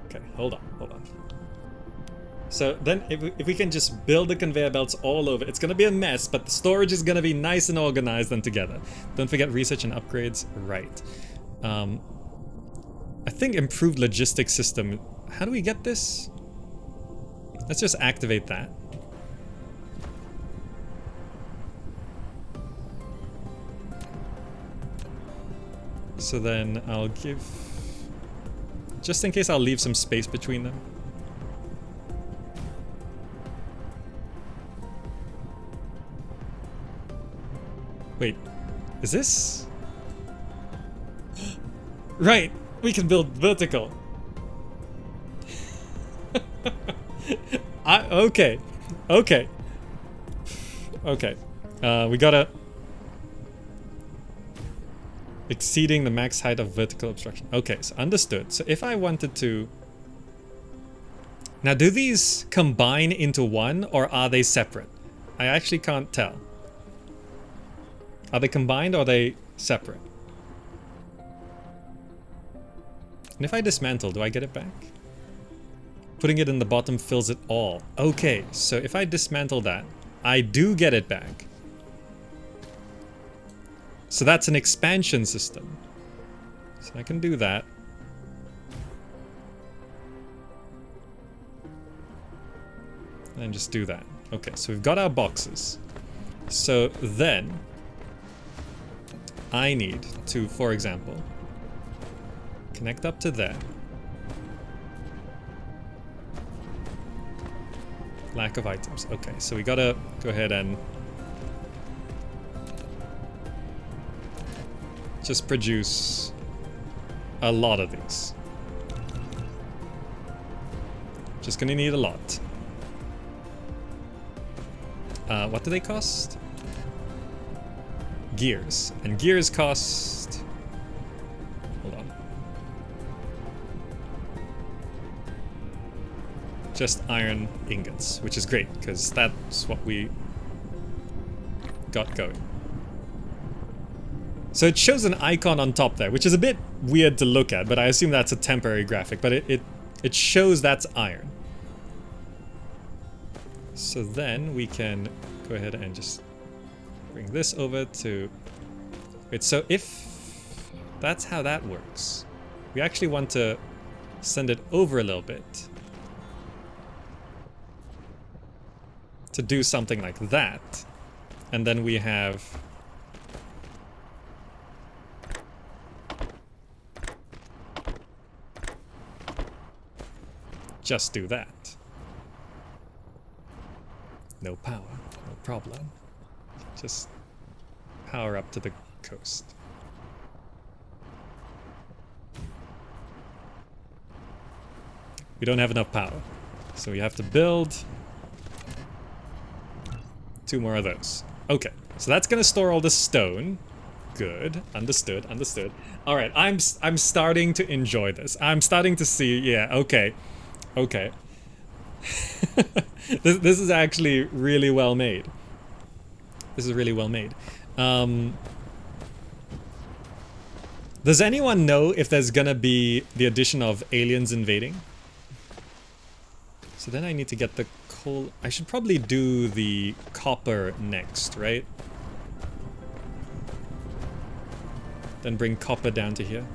Okay, hold on. So then if we can just build the conveyor belts all over, it's gonna be a mess, but the storage is gonna be nice and organized and together. Don't forget research and upgrades, right. I think improved logistics system, how do we get this? Let's just activate that. So then I'll give, just in case I'll leave some space between them. Wait, is this? Right, we can build vertical. Okay. We gotta exceeding the max height of vertical obstruction. Okay, so understood. So if I wanted to, now do these combine into one or are they separate? I actually can't tell. Are they combined or are they separate? And if I dismantle, do I get it back? Putting it in the bottom fills it all. Okay, so if I dismantle that, I do get it back. So that's an expansion system. So I can do that. And just do that. Okay, so we've got our boxes. So then I need to, for example, connect up to there. Lack of items. Okay, so we gotta go ahead and just produce a lot of these. Just gonna need a lot. What do they cost? Gears. And gears cost... Hold on. Just iron ingots, which is great, because that's what we got going. So it shows an icon on top there, which is a bit weird to look at, but I assume that's a temporary graphic, but it shows that's iron. So then we can go ahead and just bring this over to... Wait, so if that's how that works, we actually want to send it over a little bit to do something like that. And then we have... just do that. No power, no problem. Just power up to the coast. We don't have enough power, so we have to build 2 more of those. Okay, so that's gonna store all the stone. Good, understood, understood. All right, I'm starting to enjoy this. I'm starting to see, yeah, okay, okay. This is actually really well made. This is really well made. Does anyone know if there's gonna be the addition of aliens invading? So then I need to get the coal. I should probably do the copper next, right? Then bring copper down to here.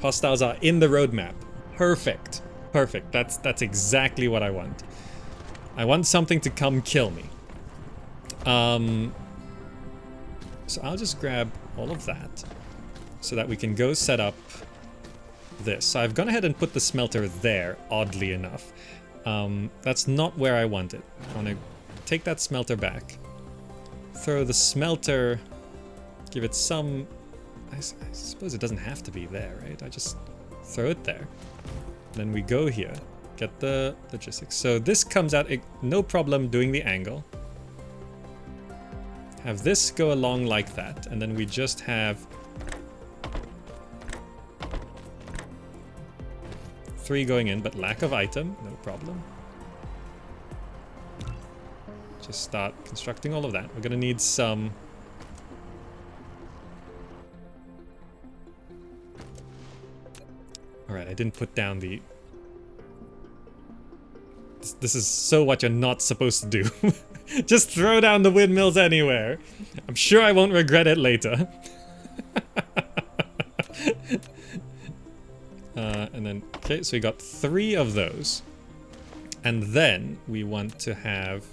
Hostiles are in the roadmap. Perfect. Perfect. That's exactly what I want. I want something to come kill me. So I'll just grab all of that so that we can go set up this. So I've gone ahead and put the smelter there, oddly enough. That's not where I want it. I want to take that smelter back. Throw the smelter, give it some... I suppose it doesn't have to be there, right? I just throw it there. Then we go here, get the logistics. So this comes out, no problem doing the angle. Have this go along like that, and then we just have 3 going in, but lack of item, no problem. Just start constructing all of that. We're gonna need some... Alright, I didn't put down the... This is so what you're not supposed to do. Just throw down the windmills anywhere. I'm sure I won't regret it later. And then, okay, so we got 3 of those. And then we want to have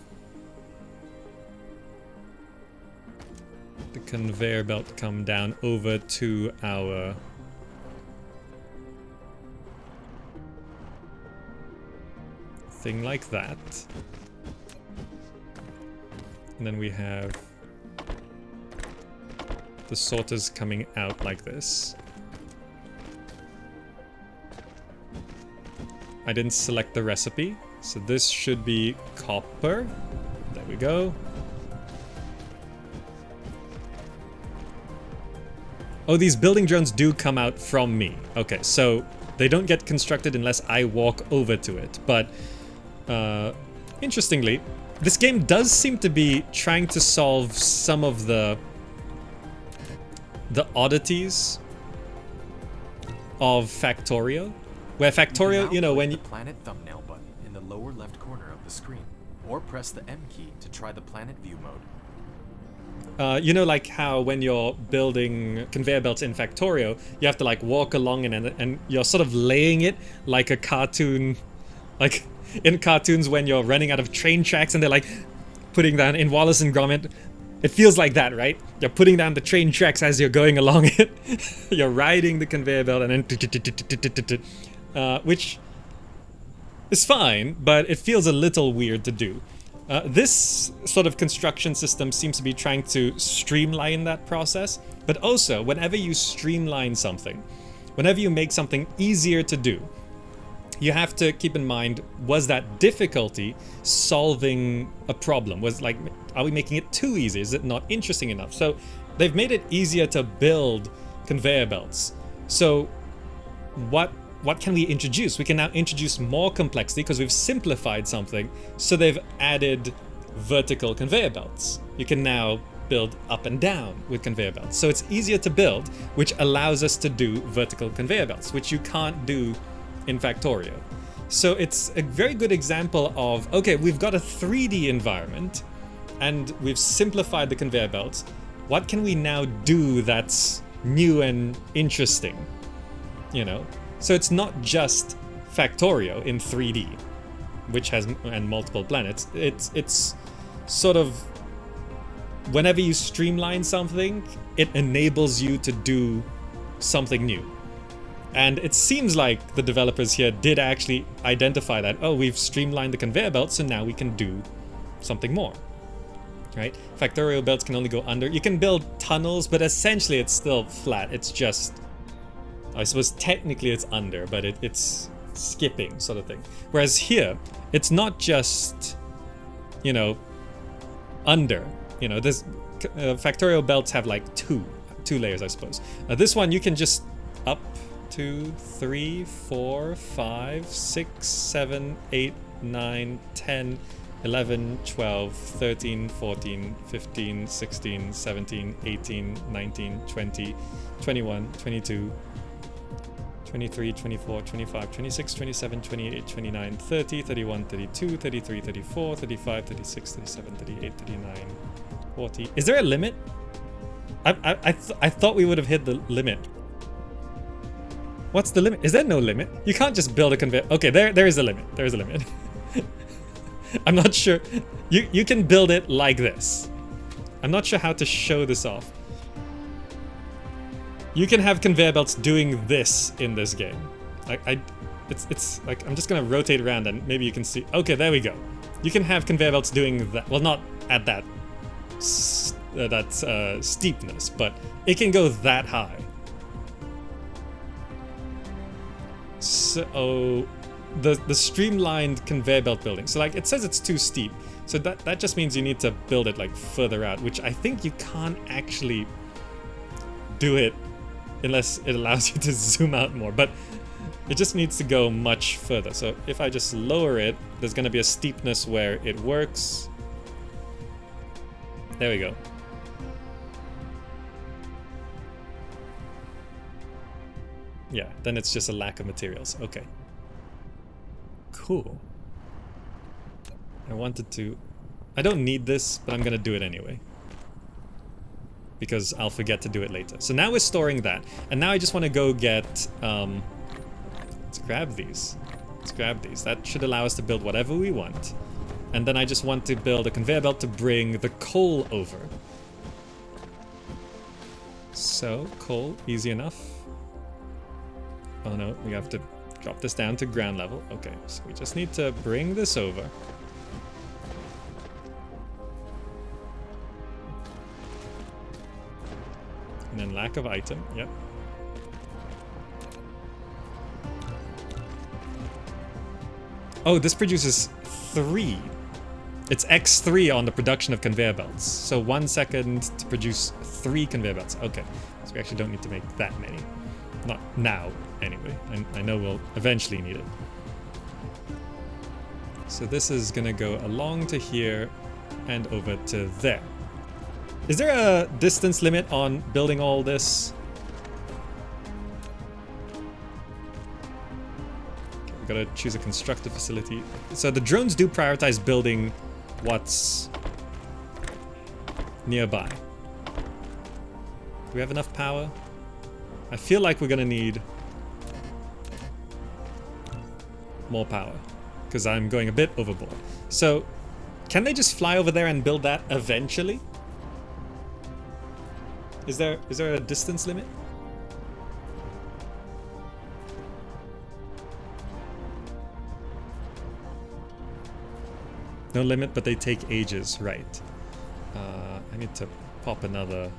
the conveyor belt come down over to our... thing like that. And then we have the sorters coming out like this. I didn't select the recipe, so this should be copper. There we go. Oh, these building drones do come out from me. Okay, so they don't get constructed unless I walk over to it, but interestingly, this game does seem to be trying to solve some of the oddities of Factorio. Where Factorio, you know, when you... the planet thumbnail button in the lower left corner of the screen, or press the M key to try the planet view mode. You know, like how when you're building conveyor belts in Factorio, you have to like walk along and you're sort of laying it like a cartoon, like in cartoons when you're running out of train tracks and they're like putting down in Wallace and Gromit. It feels like that, right? You're putting down the train tracks as you're going along it. You're riding the conveyor belt and then which is fine, but it feels a little weird to do. This sort of construction system seems to be trying to streamline that process, but also whenever you streamline something, whenever you make something easier to do, you have to keep in mind, was that difficulty solving a problem? Was like, are we making it too easy? Is it not interesting enough? So they've made it easier to build conveyor belts. So what can we introduce? We can now introduce more complexity because we've simplified something. So they've added vertical conveyor belts. You can now build up and down with conveyor belts. So it's easier to build, which allows us to do vertical conveyor belts, which you can't do in Factorio. So it's a very good example of, okay, we've got a 3D environment and we've simplified the conveyor belts. What can we now do that's new and interesting? You know? So it's not just Factorio in 3D, which has and multiple planets. It's sort of, whenever you streamline something, it enables you to do something new. And it seems like the developers here did actually identify that, oh, we've streamlined the conveyor belt, so now we can do something more. right? Factorio belts can only go under. You can build tunnels, but essentially it's still flat. It's just, I suppose technically it's under, but it's skipping sort of thing. Whereas here, it's not just, you know, under. You know, this Factorio belts have like two layers, I suppose. This one you can just up 2, 3, 4, 5, 6, 7, 8, 9, 10, 11, 12, 13, 14, 15, 16, 17, 18, 19, 20, 21, 22, 23, 24, 25, 26, 27, 28, 29, 30, 31, 32, 33, 34, 35, 36, 37, 38, 39, 40. Is there a limit? I thought we would have hit the limit. What's the limit? Is there no limit? You can't just build a conveyor. Okay, there is a limit. There is a limit. I'm not sure. You can build it like this. I'm not sure how to show this off. You can have conveyor belts doing this in this game. It's like, I'm just gonna rotate around and maybe you can see. Okay, there we go. You can have conveyor belts doing that. Well, not at that steepness, but it can go that high. So the streamlined conveyor belt building. So like it says it's too steep. So that just means you need to build it like further out, which I think you can't actually do it unless it allows you to zoom out more. But it just needs to go much further. So if I just lower it, there's going to be a steepness where it works. There we go. Yeah, then it's just a lack of materials. Okay. Cool. I don't need this, but I'm gonna do it anyway. Because I'll forget to do it later. So now we're storing that. And now I just want to go get, let's grab these. Let's grab these. That should allow us to build whatever we want. And then I just want to build a conveyor belt to bring the coal over. So, coal, easy enough. Oh no, we have to drop this down to ground level. Okay, so we just need to bring this over. And then lack of item, yep. Oh, this produces 3. It's X3 on the production of conveyor belts. So 1 second to produce 3 conveyor belts. Okay, so we actually don't need to make that many. Not now, anyway. I know we'll eventually need it. So this is gonna go along to here and over to there. Is there a distance limit on building all this? Okay, we gotta choose a constructed facility. So the drones do prioritize building what's nearby. Do we have enough power? I feel like we're gonna need more power because I'm going a bit overboard. So can they just fly over there and build that eventually? Is there a distance limit? No limit, but they take ages, right? I need to pop another.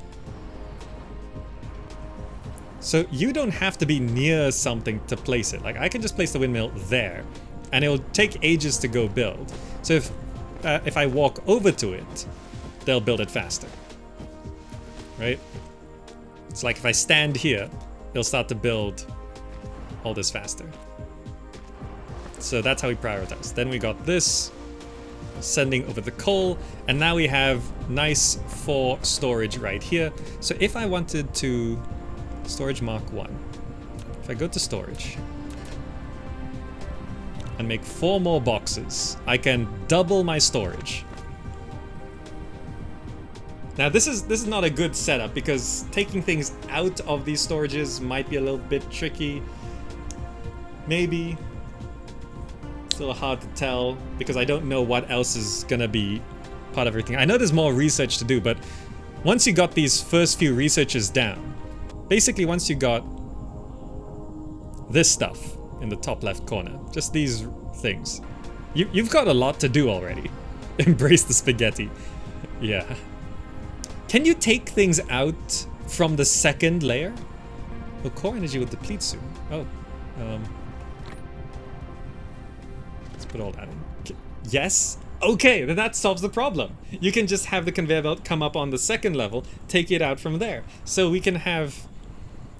So you don't have to be near something to place it. Like I can just place the windmill there and it'll take ages to go build. So if I walk over to it, they'll build it faster. Right? It's like if I stand here, they'll start to build all this faster. So that's how we prioritize. Then we got this, sending over the coal, and now we have nice 4 storage right here. So if I wanted to storage mark 1, if I go to storage and make 4 more boxes, I can double my storage. Now this is not a good setup because taking things out of these storages might be a little bit tricky. Maybe. Still hard to tell because I don't know what else is gonna be part of everything. I know there's more research to do, but once you got these first few researches down, basically once you got this stuff in the top left corner, just these things, you've got a lot to do already. Embrace the spaghetti. Yeah. Can you take things out from the second layer? Oh, core energy will deplete soon. Oh. Let's put all that in. Yes? Okay, then that solves the problem. You can just have the conveyor belt come up on the second level, take it out from there. So we can have...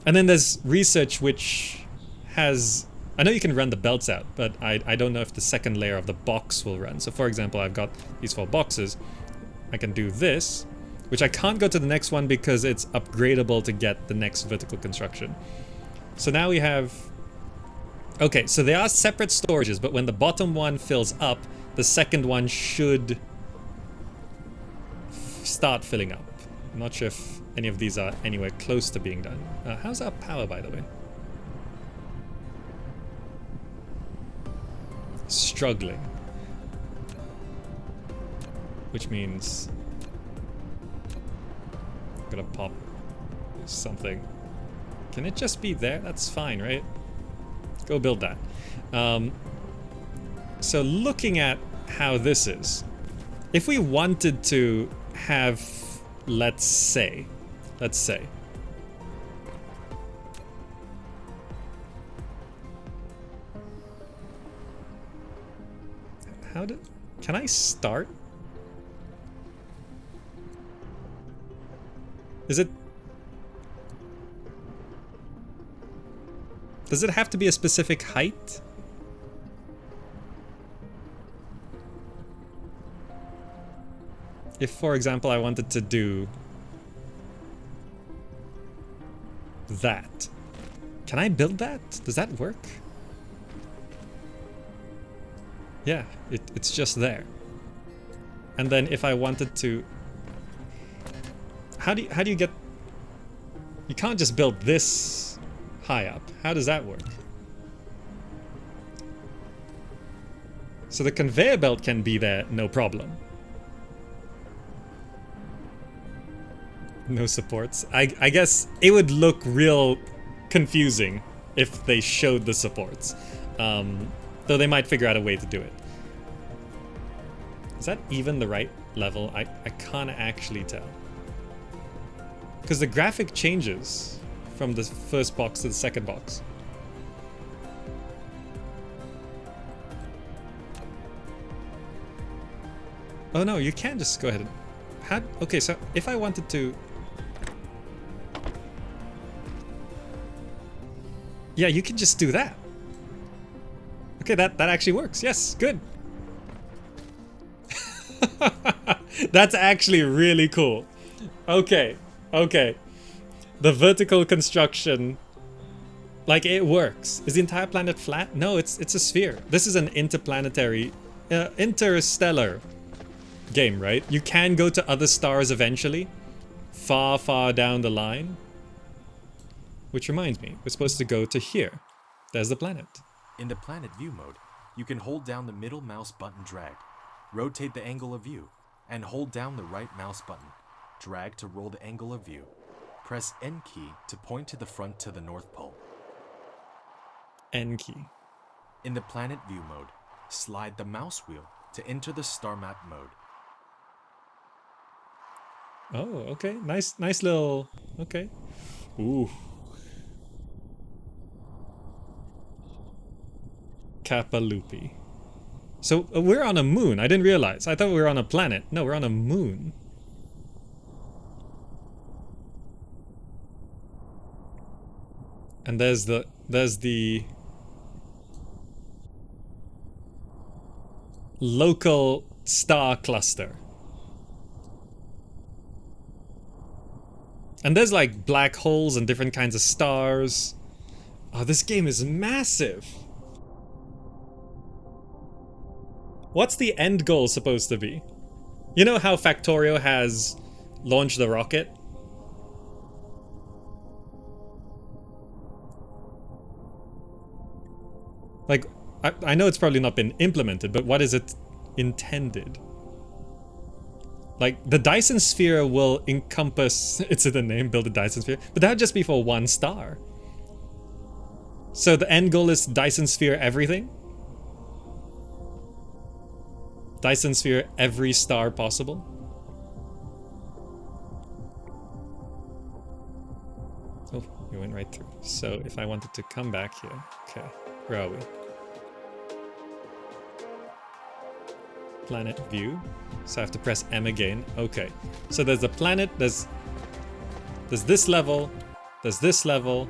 And then there's research which has... I know you can run the belts out, but I don't know if the second layer of the box will run. So for example, I've got these 4 boxes. I can do this, which I can't go to the next one because it's upgradable to get the next vertical construction. So now we have... Okay, so they are separate storages, but when the bottom one fills up, the second one should start filling up. I'm not sure if any of these are anywhere close to being done. How's our power, by the way? Struggling. Which means... I'm gonna pop something. Can it just be there? That's fine, right? Go build that. So looking at how this is, if we wanted to have, let's say, can I start? Does it have to be a specific height? If, for example, I wanted to do that, can I build that? Does that work? Yeah, it's just there. And then if I wanted to, how do you get? You can't just build this high up. How does that work? So the conveyor belt can be there, no problem. No supports. I guess it would look real confusing if they showed the supports. Though they might figure out a way to do it. Is that even the right level? I can't actually tell. Because the graphic changes from the first box to the second box. Oh no, you can just go ahead and... Okay, so if I wanted to... Yeah, you can just do that. Okay, that actually works. Yes, good. That's actually really cool. Okay. The vertical construction, like, it works. Is the entire planet flat? No, it's a sphere. This is an interplanetary, interstellar game, right? You can go to other stars eventually, far down the line. Which reminds me, we're supposed to go to here. There's the planet. In the planet view mode, you can hold down the middle mouse button drag, rotate the angle of view, and hold down the right mouse button, drag to roll the angle of view. Press N key to point to the front to the North Pole. N key. In the planet view mode, slide the mouse wheel to enter the star map mode. Oh, okay. Nice little... Okay. Ooh. Kapaloopy. So we're on a moon. I didn't realize. I thought we were on a planet. No, we're on a moon. And there's the local star cluster. And there's like black holes and different kinds of stars. Oh, this game is massive. What's the end goal supposed to be? You know how Factorio has launched the rocket? Like, I know it's probably not been implemented, but what is it intended? Like, the Dyson Sphere will encompass... It's in the name, build a Dyson Sphere. But that would just be for one star. So the end goal is Dyson Sphere everything? Dyson Sphere every star possible? Oh, you went right through. So if I wanted to come back here, okay, where are we? Planet view. So I have to press M again. Okay. So there's the planet, there's this level, there's this level,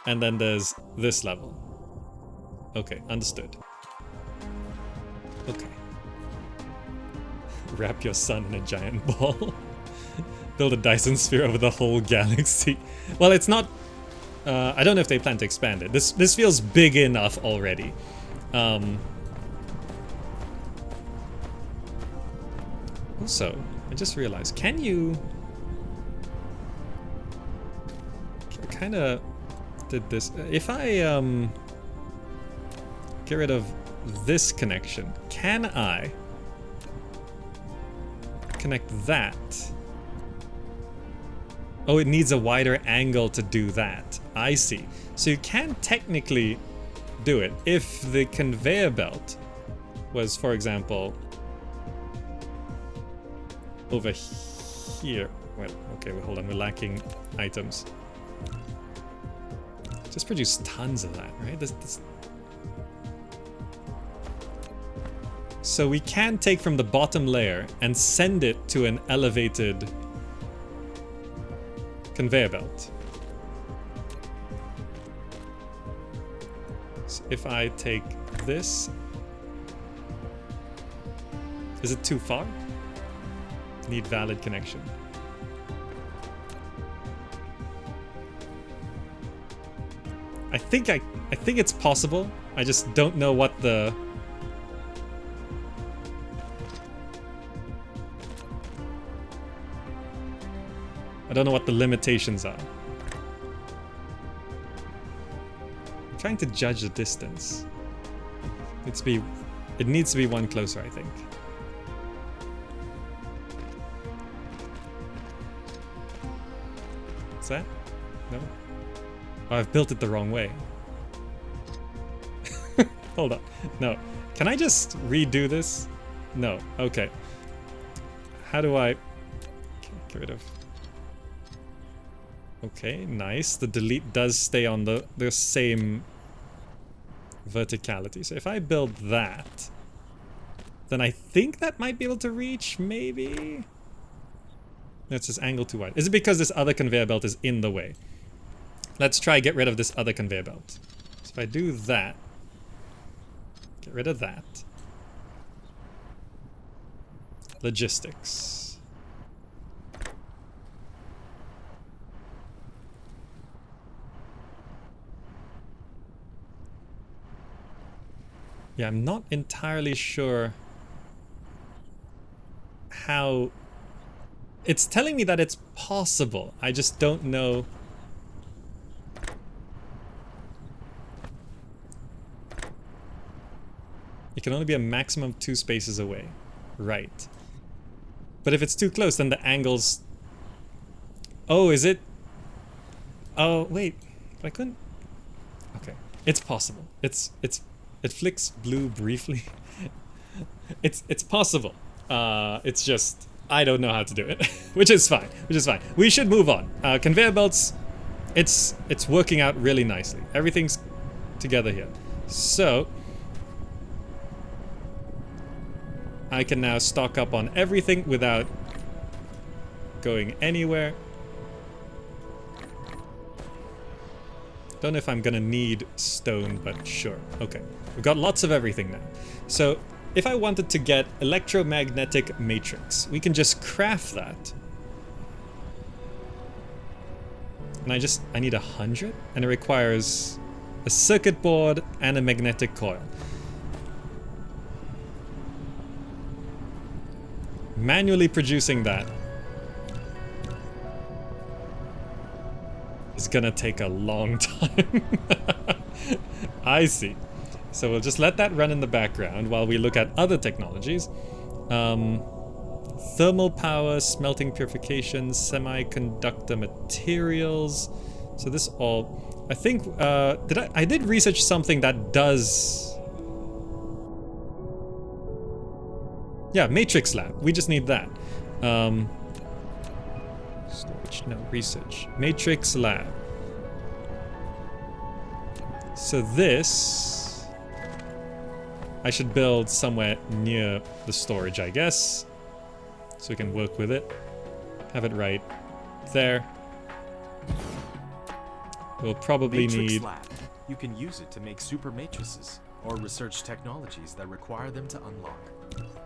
and then there's this level. Okay, understood. Okay. Wrap your sun in a giant ball. Build a Dyson sphere over the whole galaxy. Well, it's not... I don't know if they plan to expand it. This feels big enough already. Also, I just realized, can you... I kind of did this. If I get rid of this connection, can I connect that? Oh, it needs a wider angle to do that. I see. So you can technically do it if the conveyor belt was, for example, over here. Well, okay, well, hold on, we're lacking items. Just produce tons of that, right? So we can take from the bottom layer and send it to an elevated conveyor belt. So if I take this, is it too far? Need valid connection. I think it's possible. I just don't know what the... I don't know what the limitations are. I'm trying to judge the distance. It needs to be one closer, I think. Is that? No? Oh, I've built it the wrong way. Hold on. No. Can I just redo this? No. Okay. How do I... Get rid of... Okay, nice. The delete does stay on the same verticality. So if I build that, then I think that might be able to reach, maybe? No, it's just angle too wide. Is it because this other conveyor belt is in the way? Let's try get rid of this other conveyor belt. So if I do that, get rid of that. Logistics. Yeah, I'm not entirely sure how... It's telling me that it's possible. I just don't know... It can only be a maximum of 2 spaces away. Right. But if it's too close, then the angles... Oh, is it... Oh, wait. I couldn't... Okay. It's possible. It flicks blue briefly. It's possible. It's just... I don't know how to do it. Which is fine. We should move on. Conveyor belts... It's working out really nicely. Everything's together here. So... I can now stock up on everything without going anywhere. Don't know if I'm gonna need stone, but sure. Okay, we've got lots of everything now. So if I wanted to get electromagnetic matrix, we can just craft that. And I need 100, and it requires a circuit board and a magnetic coil. Manually producing that is gonna take a long time. I see. So we'll just let that run in the background while we look at other technologies. Thermal power, smelting purification, semiconductor materials. So this all... I think... I did research something that does... Yeah, Matrix Lab. We just need that. Storage, no, research. Matrix lab. So this... I should build somewhere near the storage, I guess. So we can work with it. Have it right there. We'll probably need... Lab. You can use it to make super matrices, or research technologies that require them to unlock.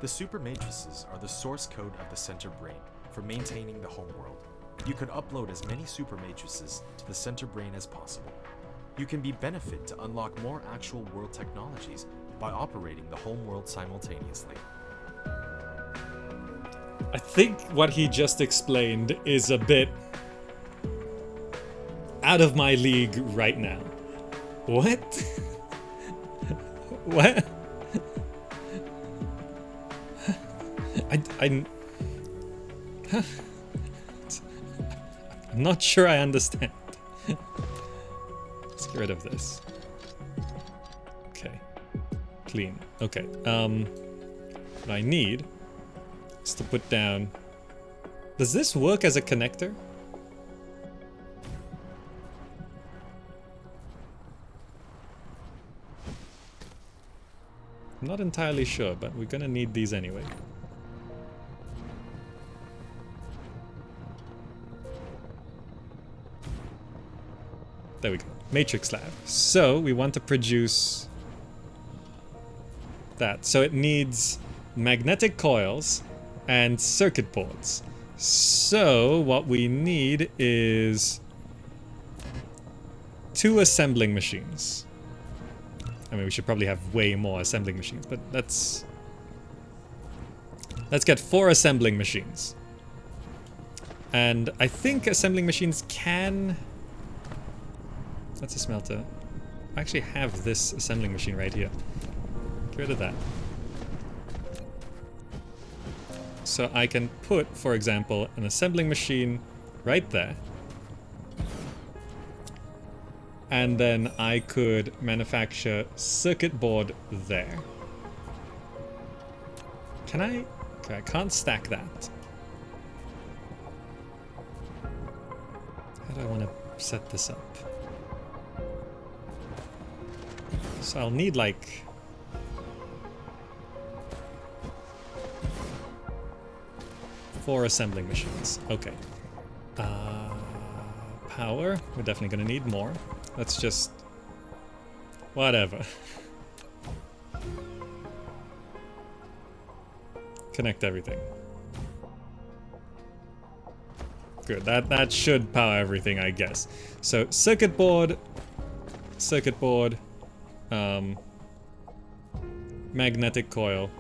The super matrices are the source code of the center brain for maintaining the home world. You could upload as many super matrices to the center brain as possible. You can be benefit to unlock more actual world technologies by operating the home world simultaneously. I think what he just explained is a bit out of my league right now. What? What? I'm not sure I understand. Let's get rid of this. Okay. Clean. Okay. What I need is to put down... Does this work as a connector? I'm not entirely sure, but we're gonna need these anyway. There we go. Matrix lab. So we want to produce that. So it needs magnetic coils and circuit boards. So what we need is 2 assembling machines. I mean, we should probably have way more assembling machines, but let's get 4 assembling machines. And I think assembling machines can... That's a smelter. I actually have this assembling machine right here. Get rid of that. So I can put, for example, an assembling machine right there. And then I could manufacture circuit board there. Can I? Okay, I can't stack that. How do I want to set this up? So I'll need like... four assembling machines. Okay. Power. We're definitely gonna need more. Let's just... whatever. Connect everything. Good. That should power everything, I guess. So circuit board, magnetic coil.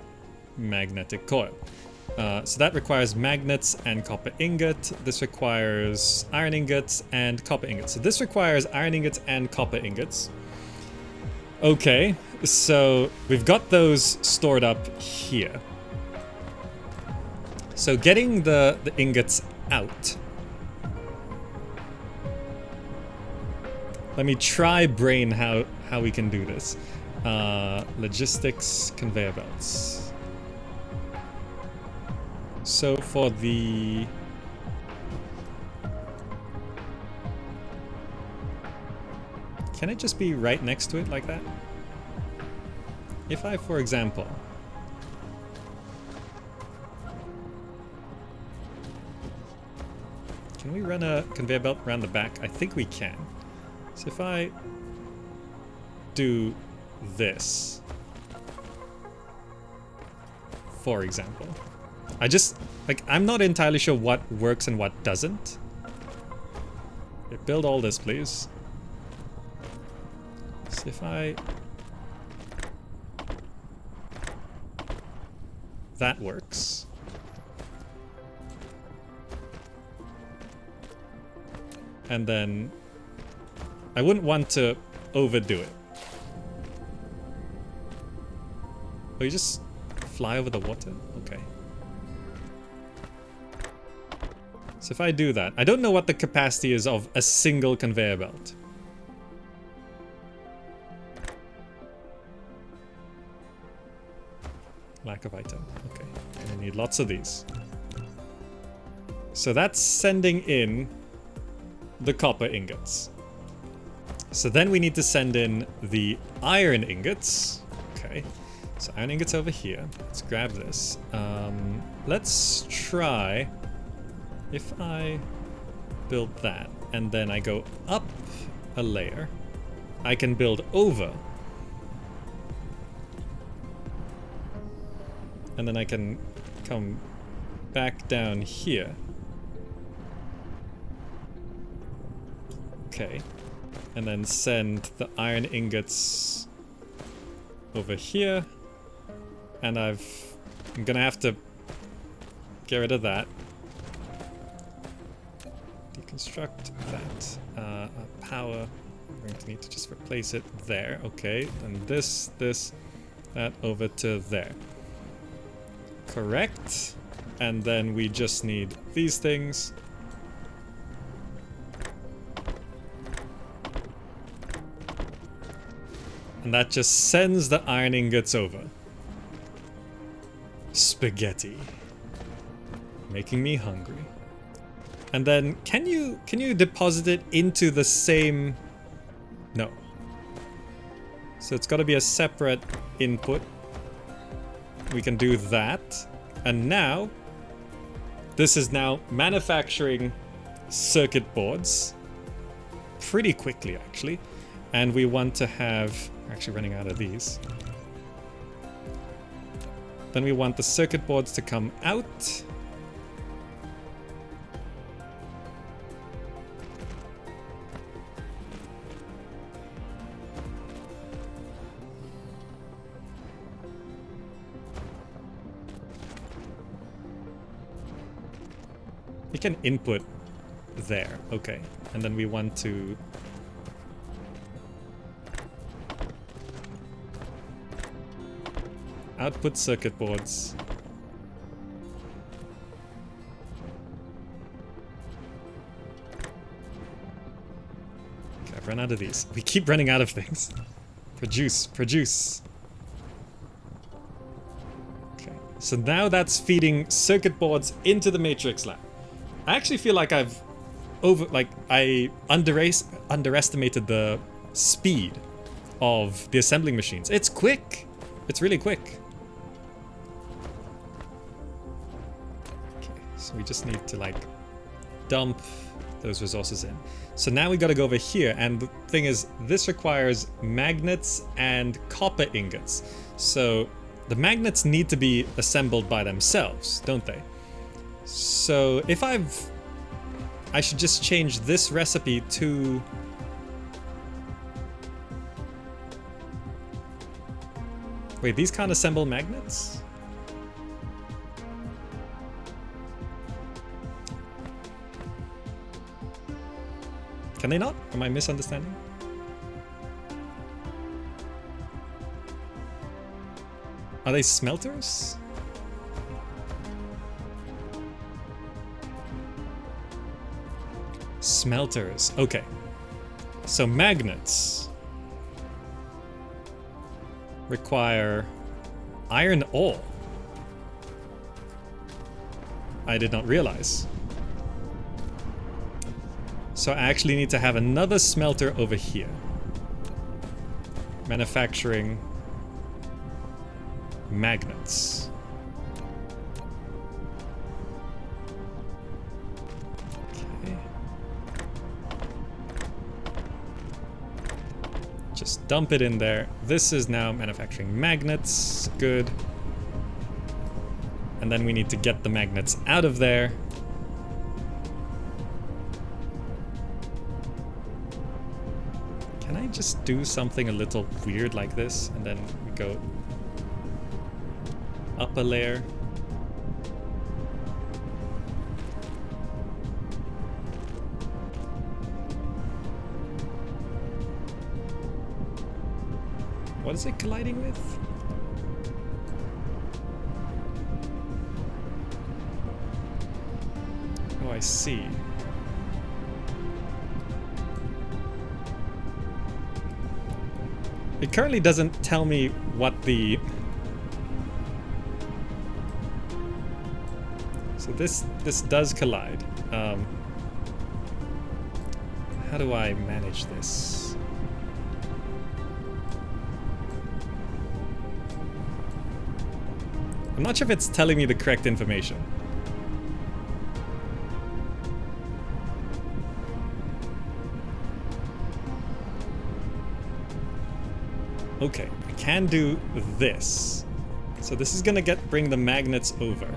So that requires magnets and copper ingot. This requires iron ingots and copper ingots. So this requires iron ingots and copper ingots. Okay, so we've got those stored up here. So getting the ingots out. Let me try brain how we can do this. Logistics, conveyor belts. So for the... Can it just be right next to it like that? If I, for example... Can we run a conveyor belt around the back? I think we can. So if I do this, for example, I just, like, I'm not entirely sure what works and what doesn't. Okay, build all this, please. So if I... That works. And then I wouldn't want to overdo it. Oh, you just fly over the water? Okay. So if I do that, I don't know what the capacity is of a single conveyor belt. Lack of item. Okay. Gonna need lots of these. So that's sending in the copper ingots. So then we need to send in the iron ingots. Okay, so iron ingots over here. Let's grab this. Let's try if I build that and then I go up a layer, I can build over. And then I can come back down here. Okay. And then send the iron ingots over here. And I'm gonna have to get rid of that. Deconstruct that. Power. I'm going to need to just replace it there. Okay. And this, that over to there. Correct. And then we just need these things. And that just sends the iron ingots over. Spaghetti. Making me hungry. And then can you deposit it into the same... No. So it's got to be a separate input. We can do that. And now this is now manufacturing circuit boards pretty quickly actually. And we want to have... We're actually running out of these. Then we want the circuit boards to come out. You can input there, okay. And then we want to... output circuit boards. Okay, I've run out of these. We keep running out of things. Produce. Okay, so now that's feeding circuit boards into the matrix lab. I actually feel like I underestimated the speed of the assembling machines. It's quick. It's really quick. Okay, so we just need to like dump those resources in. So now we got to go over here, and the thing is, this requires magnets and copper ingots. So the magnets need to be assembled by themselves, don't they? So if I should just change this recipe to... Wait, these can't assemble magnets? Can they not? Am I misunderstanding? Are they smelters? Smelters, okay. So magnets require iron ore. I did not realize. So I actually need to have another smelter over here. Manufacturing magnets. Just dump it in there. This is now manufacturing magnets. Good. And then we need to get the magnets out of there. Can I just do something a little weird like this? And then we go up a layer. What is it colliding with? Oh, I see. It currently doesn't tell me what the... So this does collide. How do I manage this? I'm not sure if it's telling me the correct information. Okay, I can do this. So this is gonna bring the magnets over.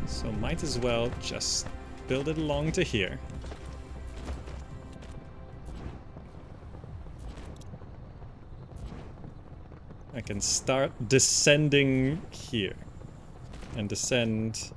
So might as well just build it along to here. I can start descending here and descend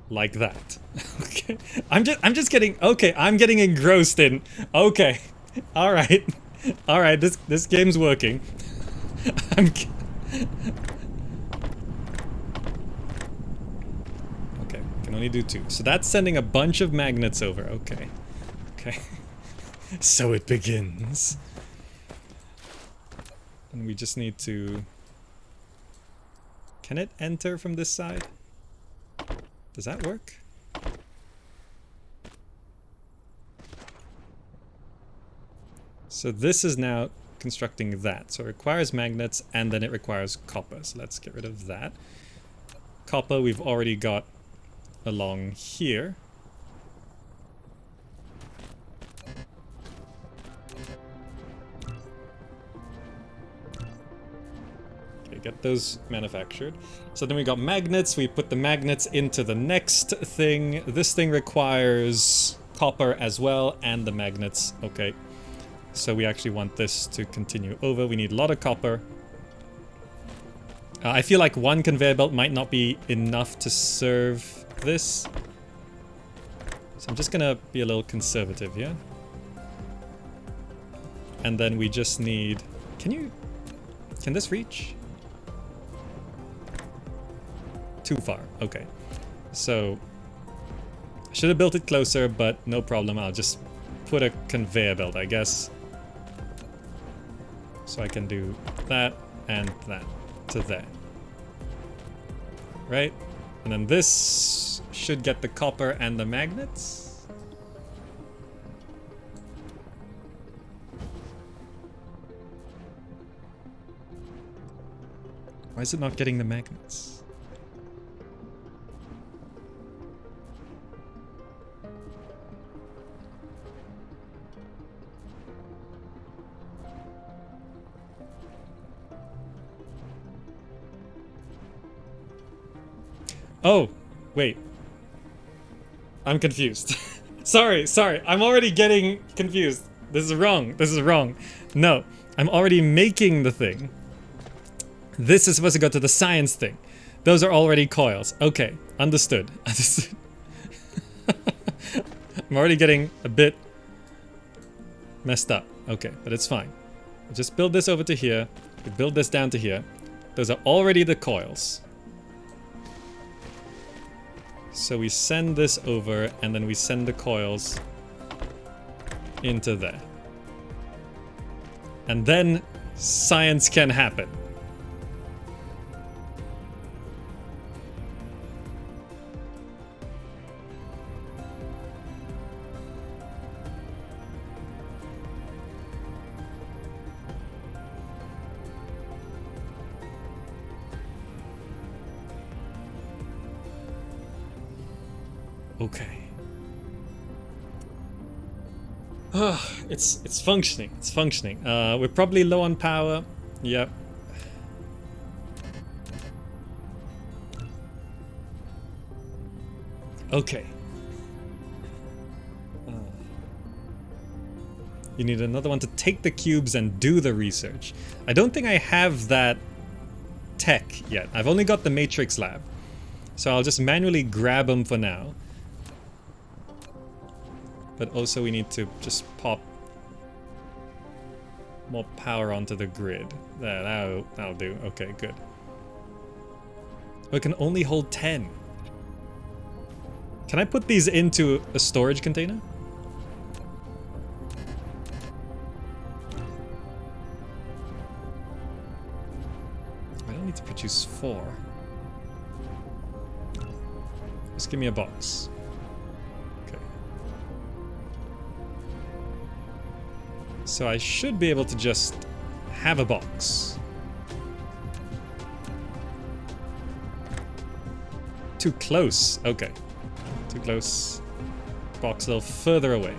like that. Okay. I'm just getting I'm getting engrossed in. Okay. All right. All right, this game's working. Okay, can only do 2. So that's sending a bunch of magnets over. Okay. Okay. So it begins. And we just need to... Can it enter from this side? Does that work? So this is now constructing that. So it requires magnets and then it requires copper. So let's get rid of that. Copper we've already got along here. Okay, get those manufactured. So then we got magnets. We put the magnets into the next thing. This thing requires copper as well and the magnets. Okay. So we actually want this to continue over. We need a lot of copper. I feel like one conveyor belt might not be enough to serve this. So I'm just gonna be a little conservative here. And then we just need... Can this reach? Too far. Okay. So I should have built it closer, but no problem. I'll just put a conveyor belt, I guess. So I can do that and that to there. Right? And then this should get the copper and the magnets. Why is it not getting the magnets? Oh, wait. I'm confused. Sorry. I'm already getting confused. This is wrong. No, I'm already making the thing. This is supposed to go to the science thing. Those are already coils. Okay, understood. I'm already getting a bit messed up. Okay, but it's fine. We'll just build this over to here. We build this down to here. Those are already the coils. So we send this over, and then we send the coils into there. And then science can happen. Okay. It's functioning. It's functioning. We're probably low on power. Yep. Okay. You need another one to take the cubes and do the research. I don't think I have that tech yet. I've only got the Matrix lab. So I'll just manually grab them for now. But also we need to just pop more power onto the grid. That'll do. Okay, good. We can only hold 10. Can I put these into a storage container? I don't need to produce 4. Just give me a box. Okay. So I should be able to just have a box. Too close. Okay. Too close. Box a little further away.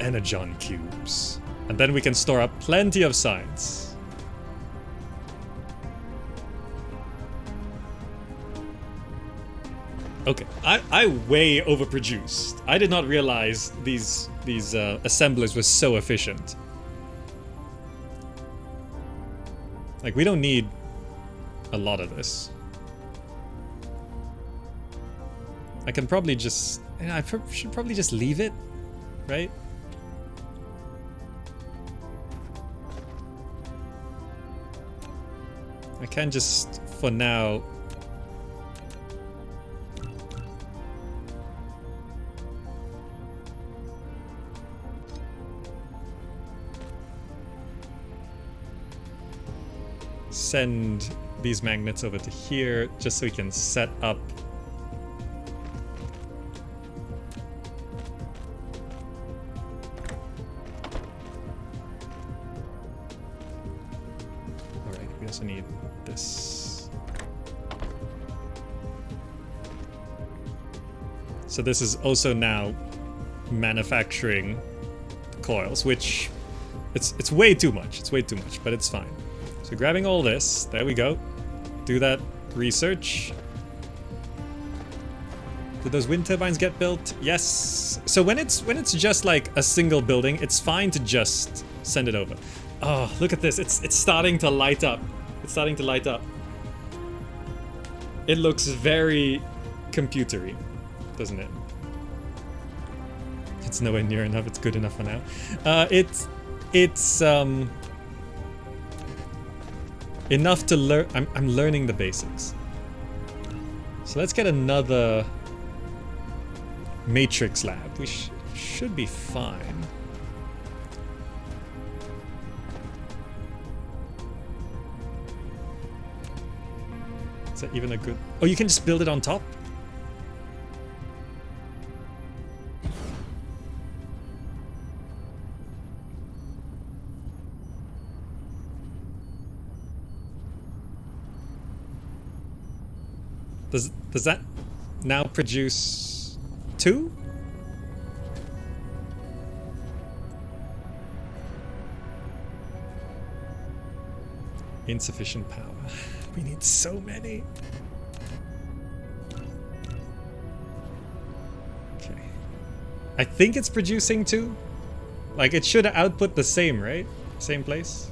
Energon cubes. And then we can store up plenty of science. Okay, I way overproduced. I did not realize these assemblers were so efficient. Like, we don't need a lot of this. I can probably just... I should probably just leave it, right? I can just, for now... send these magnets over to here, just so we can set up alright, we also need this. So this is also now manufacturing coils, which it's way too much. It's way too much, but it's fine. So grabbing all this, there we go. Do that research. Did those wind turbines get built? Yes. So when it's just like a single building, it's fine to just send it over. Oh, look at this. It's starting to light up. It's starting to light up. It looks very computery, doesn't it? It's nowhere near enough. It's good enough for now. It's enough to learn. I'm learning the basics. So let's get another matrix lab. We should be fine. Is that even a good... Oh, you can just build it on top? Does that now produce 2? Insufficient power. We need so many. Okay. I think it's producing 2. Like, it should output the same, right? Same place.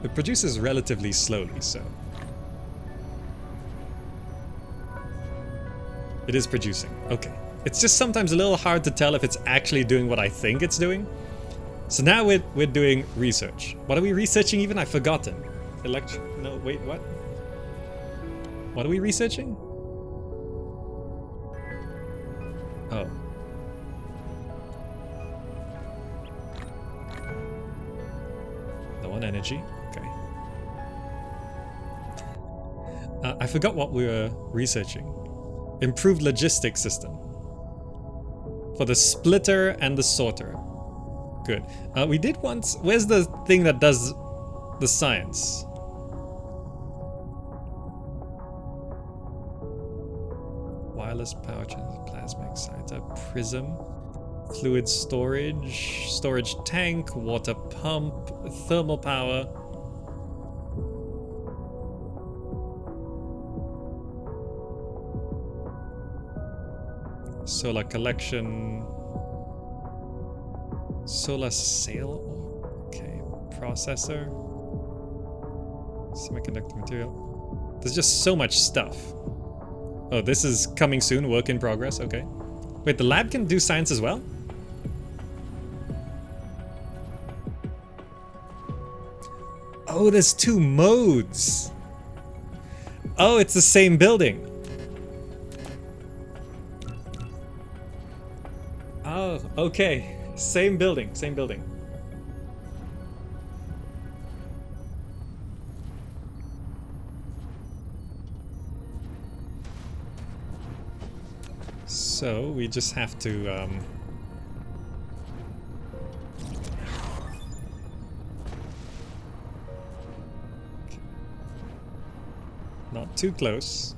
It produces relatively slowly, so... It is producing. Okay. It's just sometimes a little hard to tell if it's actually doing what I think it's doing. So now we're doing research. What are we researching even? I've forgotten. No, wait, what? What are we researching? Oh. No one energy. Okay. I forgot what we were researching. Improved logistics system. For the splitter and the sorter. Good. We did once... Where's the thing that does the science? Wireless power transfer, plasma exciter, prism, fluid storage, storage tank, water pump, thermal power. Solar collection. Solar sail. Okay. Processor. Semiconductor material. There's just so much stuff. Oh, this is coming soon. Work in progress. Okay. Wait, the lab can do science as well? Oh, there's 2 modes. Oh, it's the same building. Oh, okay. Same building, same building. So we just have to not too close.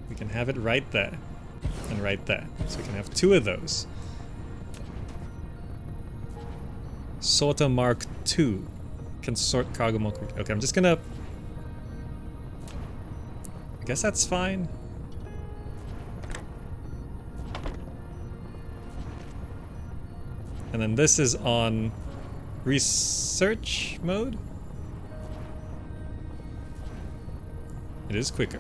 We can have it right there and right there. So we can have 2 of those. Sorter Mark II can sort cargo more quickly. Okay, I'm just gonna... I guess that's fine. And then this is on research mode. It is quicker.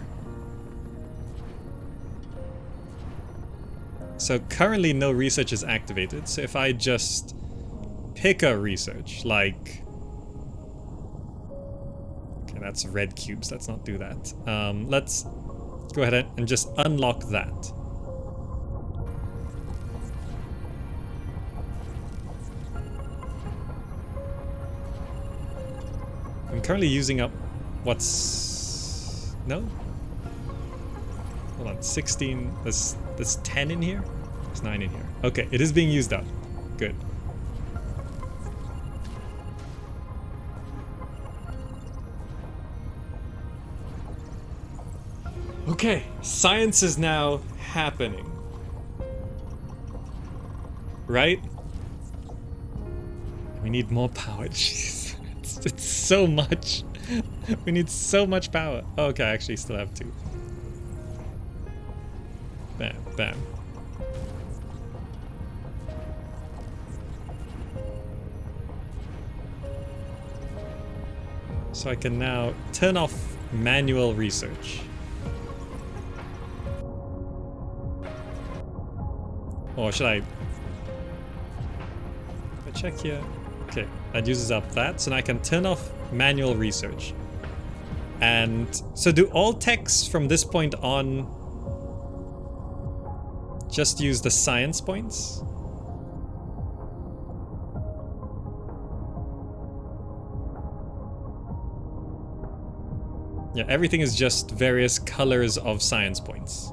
So currently no research is activated. So if I just pick a research, like... Okay, that's red cubes. Let's not do that. Let's go ahead and just unlock that. I'm currently using up what's... No? Hold on, 16... There's 10 in here? There's 9 in here. Okay, it is being used up. Good. Okay, science is now happening. Right? We need more power. Jeez. It's so much. We need so much power. Oh, okay, I actually still have 2. Bam, bam. So I can now turn off manual research. Or should I check here? Okay, that uses up that, so now I can turn off manual research. And so do all techs from this point on just use the science points? Yeah, everything is just various colors of science points.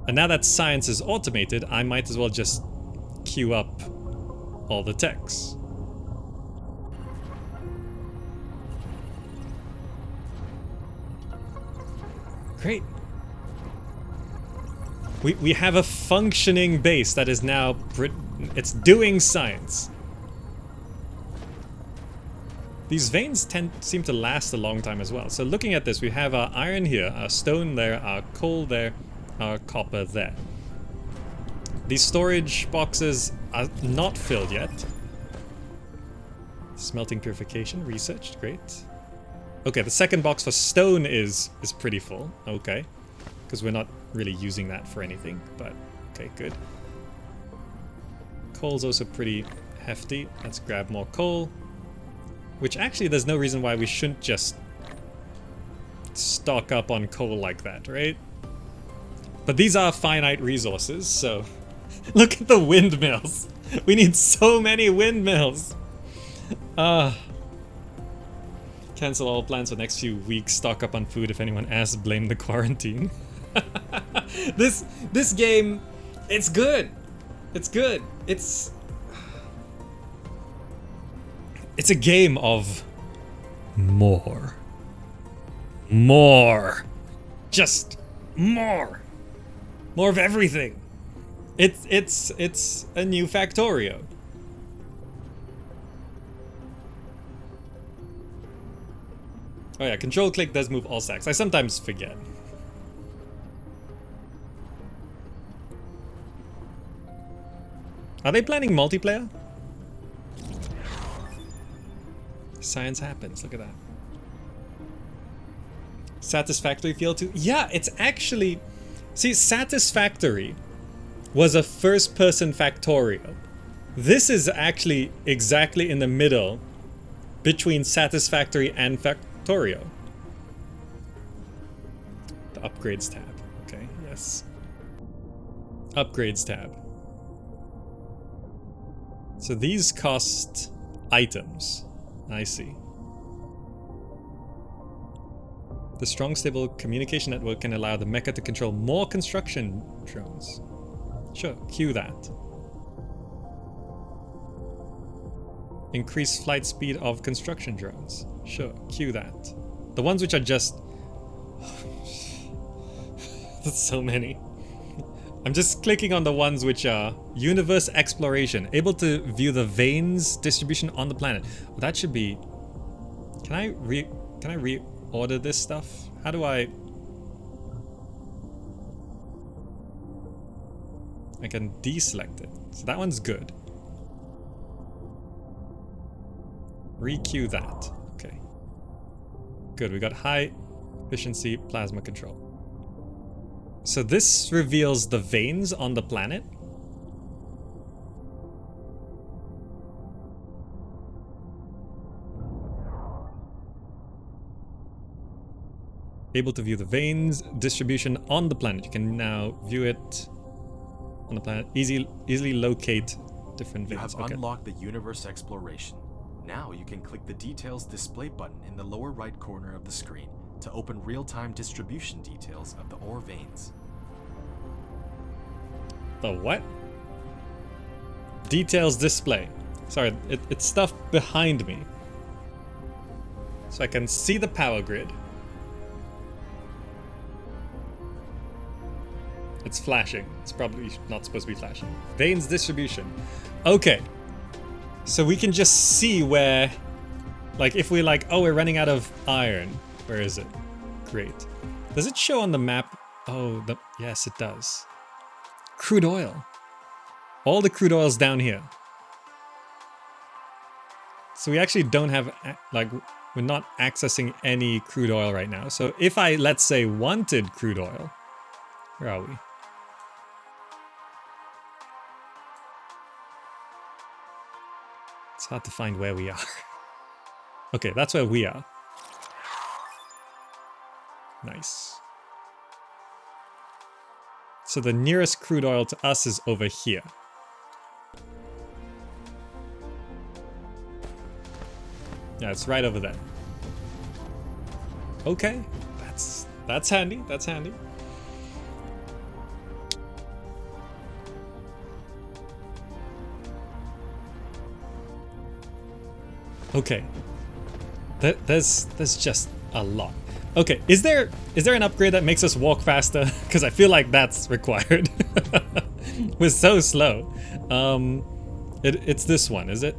And now that science is automated, I might as well just queue up all the techs. Great. We have a functioning base that is now... It's doing science. These veins seem to last a long time as well. So looking at this, we have our iron here, our stone there, our coal there, our copper there. These storage boxes are not filled yet. Smelting purification, researched, great. Okay, the second box for stone is pretty full. Okay, because we're not really using that for anything, but okay, good. Coal's also pretty hefty. Let's grab more coal. Which actually, there's no reason why we shouldn't just stock up on coal like that, right? But these are finite resources, so... Look at the windmills! We need so many windmills! Cancel all plans for the next few weeks, stock up on food if anyone asks, blame the quarantine. This game, it's good! It's good. It's a game of more. More. Just more. More of everything. It's a new Factorio. Oh yeah, control click does move all stacks. I sometimes forget. Are they planning multiplayer? Science happens, look at that. Satisfactory feel too? Yeah, it's actually... See, Satisfactory was a first-person Factorio. This is actually exactly in the middle between Satisfactory and Factorio. The Upgrades tab. Okay, yes. Upgrades tab. So these cost items. I see. The strong, stable communication network can allow the mecha to control more construction drones. Sure, cue that. Increase flight speed of construction drones. Sure, cue that. The ones which are just... That's so many. I'm just clicking on the ones which are universe exploration, able to view the veins distribution on the planet. Well, that should be... Can I reorder this stuff? How do I can deselect it. So that one's good. Re-queue that. Okay. Good, we got high efficiency plasma control. So this reveals the veins on the planet. Able to view the veins distribution on the planet. You can now view it on the planet. Easily locate different veins. You have unlocked the universe exploration. Now you can click the details display button in the lower right corner of the screen to open real-time distribution details of the ore veins. The what? Details display. Sorry, it's stuff behind me. So I can see the power grid. It's flashing. It's probably not supposed to be flashing. Veins distribution. Okay. So we can just see where, like, if we're like, oh, we're running out of iron. Where is it? Great. Does it show on the map? Oh, yes, it does. Crude oil. All the crude oil's down here. So we actually don't have, like, we're not accessing any crude oil right now. So if I, let's say, wanted crude oil, where are we? It's hard to find where we are. Okay, that's where we are. Nice. So the nearest crude oil to us is over here. Yeah, it's right over there. Okay, that's handy. That's handy. Okay. There's just a lot. Okay, is there an upgrade that makes us walk faster? Because I feel like that's required. We're so slow. It's this one, is it?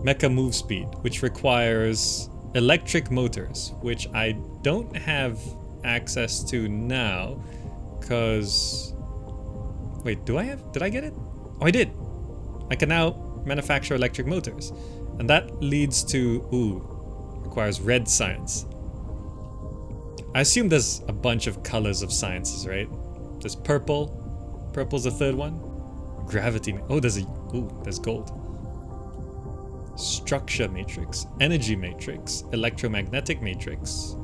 Mecha move speed, which requires electric motors, which I don't have access to now, because... Wait, did I get it? Oh, I did! I can now manufacture electric motors. And that leads to... requires red science. I assume there's a bunch of colors of sciences, right? There's purple. Purple's the third one. Gravity... Oh, there's gold. Structure matrix, energy matrix, electromagnetic matrix,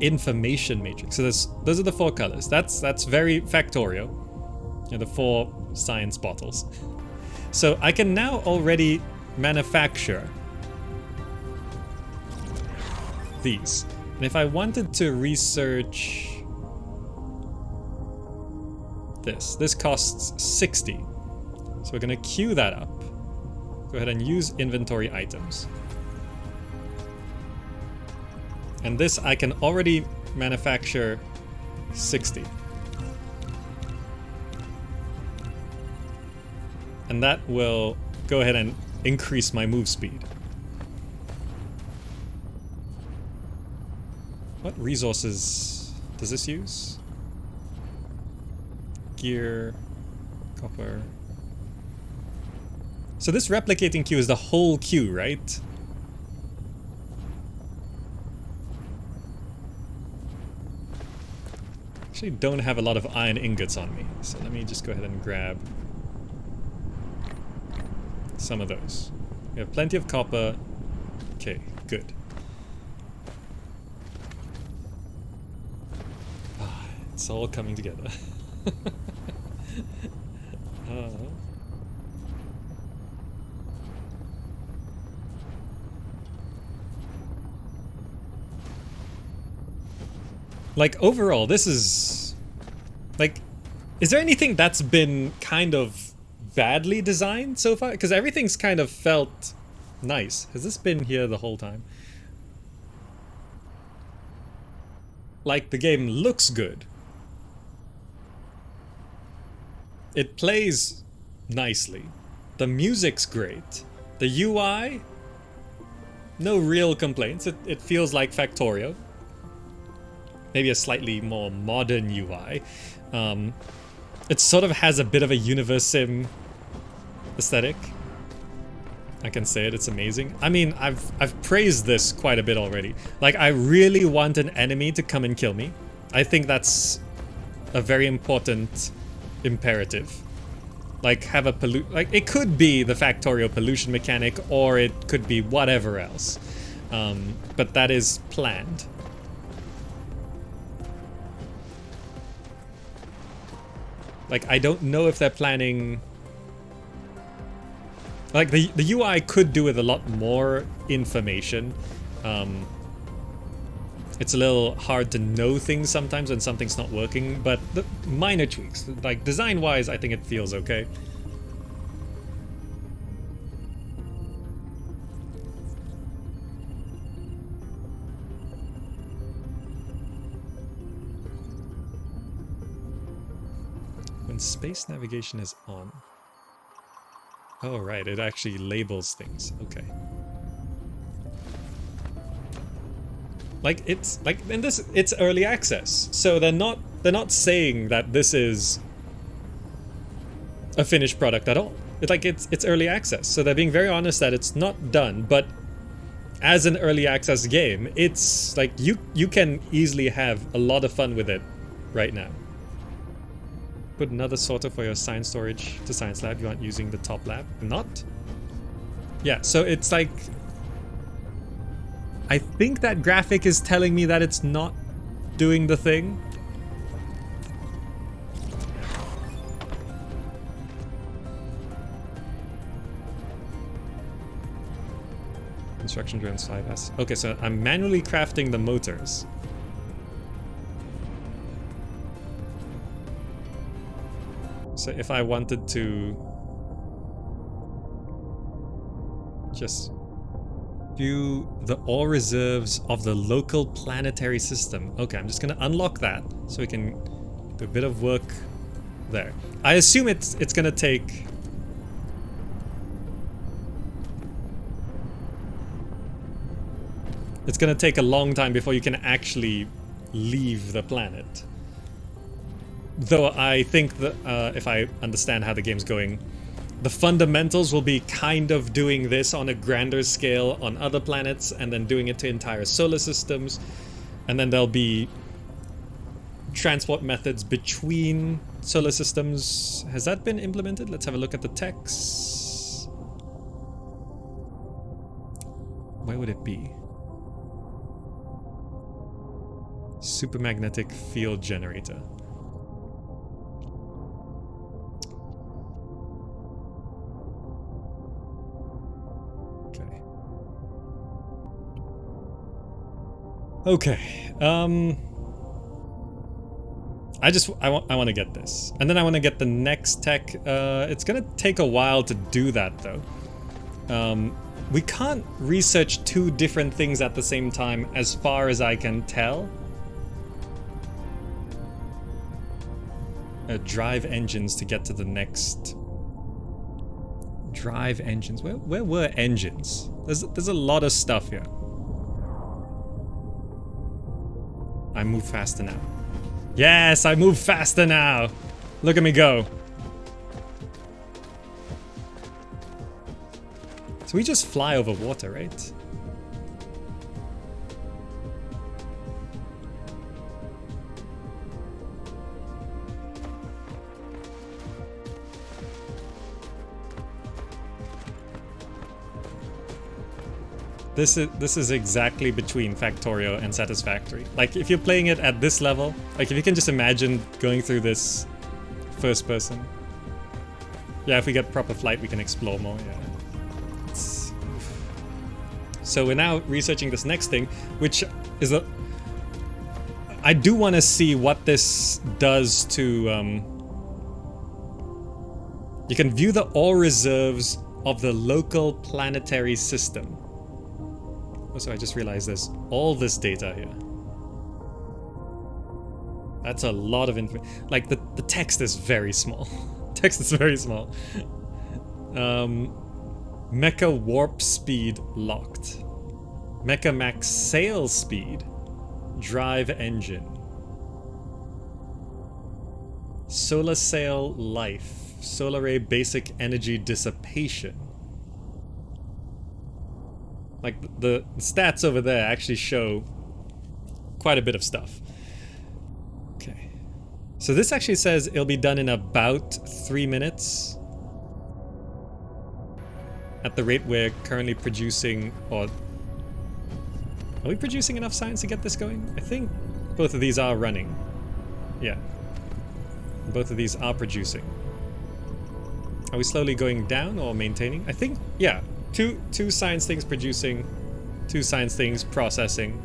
information matrix. So those are the 4 colors. That's very Factorio. You know, the 4 science bottles. So I can now already manufacture these. And if I wanted to research this costs 60. So we're gonna queue that up. Go ahead and use inventory items. And this I can already manufacture 60. And that will go ahead and increase my move speed. What resources does this use? Gear, Copper. So this replicating queue is the whole queue, right? Actually don't have a lot of iron ingots on me, so let me just go ahead and grab some of those. We have plenty of copper. Okay, good. Ah, it's all coming together. Like, overall, this is... Like, is there anything that's been kind of badly designed so far? Because everything's kind of felt nice. Has this been here the whole time? Like, the game looks good. It plays nicely. The music's great. The UI? No real complaints. It feels like Factorio. Maybe a slightly more modern UI. It sort of has a bit of a universe sim aesthetic. I can say it, it's amazing. I mean, I've praised this quite a bit already. Like, I really want an enemy to come and kill me. I think that's a very important imperative. Like, have a like, it could be the Factorio pollution mechanic, or it could be whatever else. But that is planned. Like, I don't know if they're planning... Like, the UI could do with a lot more information. It's a little hard to know things sometimes when something's not working, but the minor tweaks. Like, design-wise, I think it feels okay. When space navigation is on. Oh right, it actually labels things. Okay. Like it's like in this it's early access. So they're not saying that this is a finished product at all. It's early access. So they're being very honest that it's not done, but as an early access game, it's like you can easily have a lot of fun with it right now. Put another sorter for your science storage to science lab. You aren't using the top lab. Not? Yeah, so it's like... I think that graphic is telling me that it's not doing the thing. Construction drones 5S. Okay, so I'm manually crafting the motors. So if I wanted to just view the ore reserves of the local planetary system. Okay, I'm just gonna unlock that so we can do a bit of work there. I assume it's gonna take a long time before you can actually leave the planet. Though I think that if I understand how the game's going, the fundamentals will be kind of doing this on a grander scale on other planets and then doing it to entire solar systems. And then there'll be transport methods between solar systems. Has that been implemented? Let's have a look at the text. Where would it be? Supermagnetic field generator. Okay, I want to get this. And then I want to get the next tech. It's gonna take a while to do that though. We can't research two different things at the same time as far as I can tell. Drive engines to get to the next... Drive engines, where were engines? There's a lot of stuff here. I move faster now. Yes, I move faster now. Look at me go. So we just fly over water, right? This is exactly between Factorio and Satisfactory. Like, if you're playing it at this level, like if you can just imagine going through this first person. Yeah, if we get proper flight, we can explore more, yeah. So we're now researching this next thing, which is a... I do want to see what this does to... You can view the ore reserves of the local planetary system. Also, I just realized there's all this data here. That's a lot of information. Like, the text is very small. Text is very small. Mecha warp speed locked. Mecha max sail speed. Drive engine. Solar sail life. Solar ray basic energy dissipation. Like, the stats over there actually show quite a bit of stuff. Okay. So this actually says it'll be done in about 3 minutes. At the rate we're currently producing, or... Are we producing enough science to get this going? I think both of these are running. Yeah. Both of these are producing. Are we slowly going down or maintaining? I think, yeah. Two science things producing, 2 science things processing,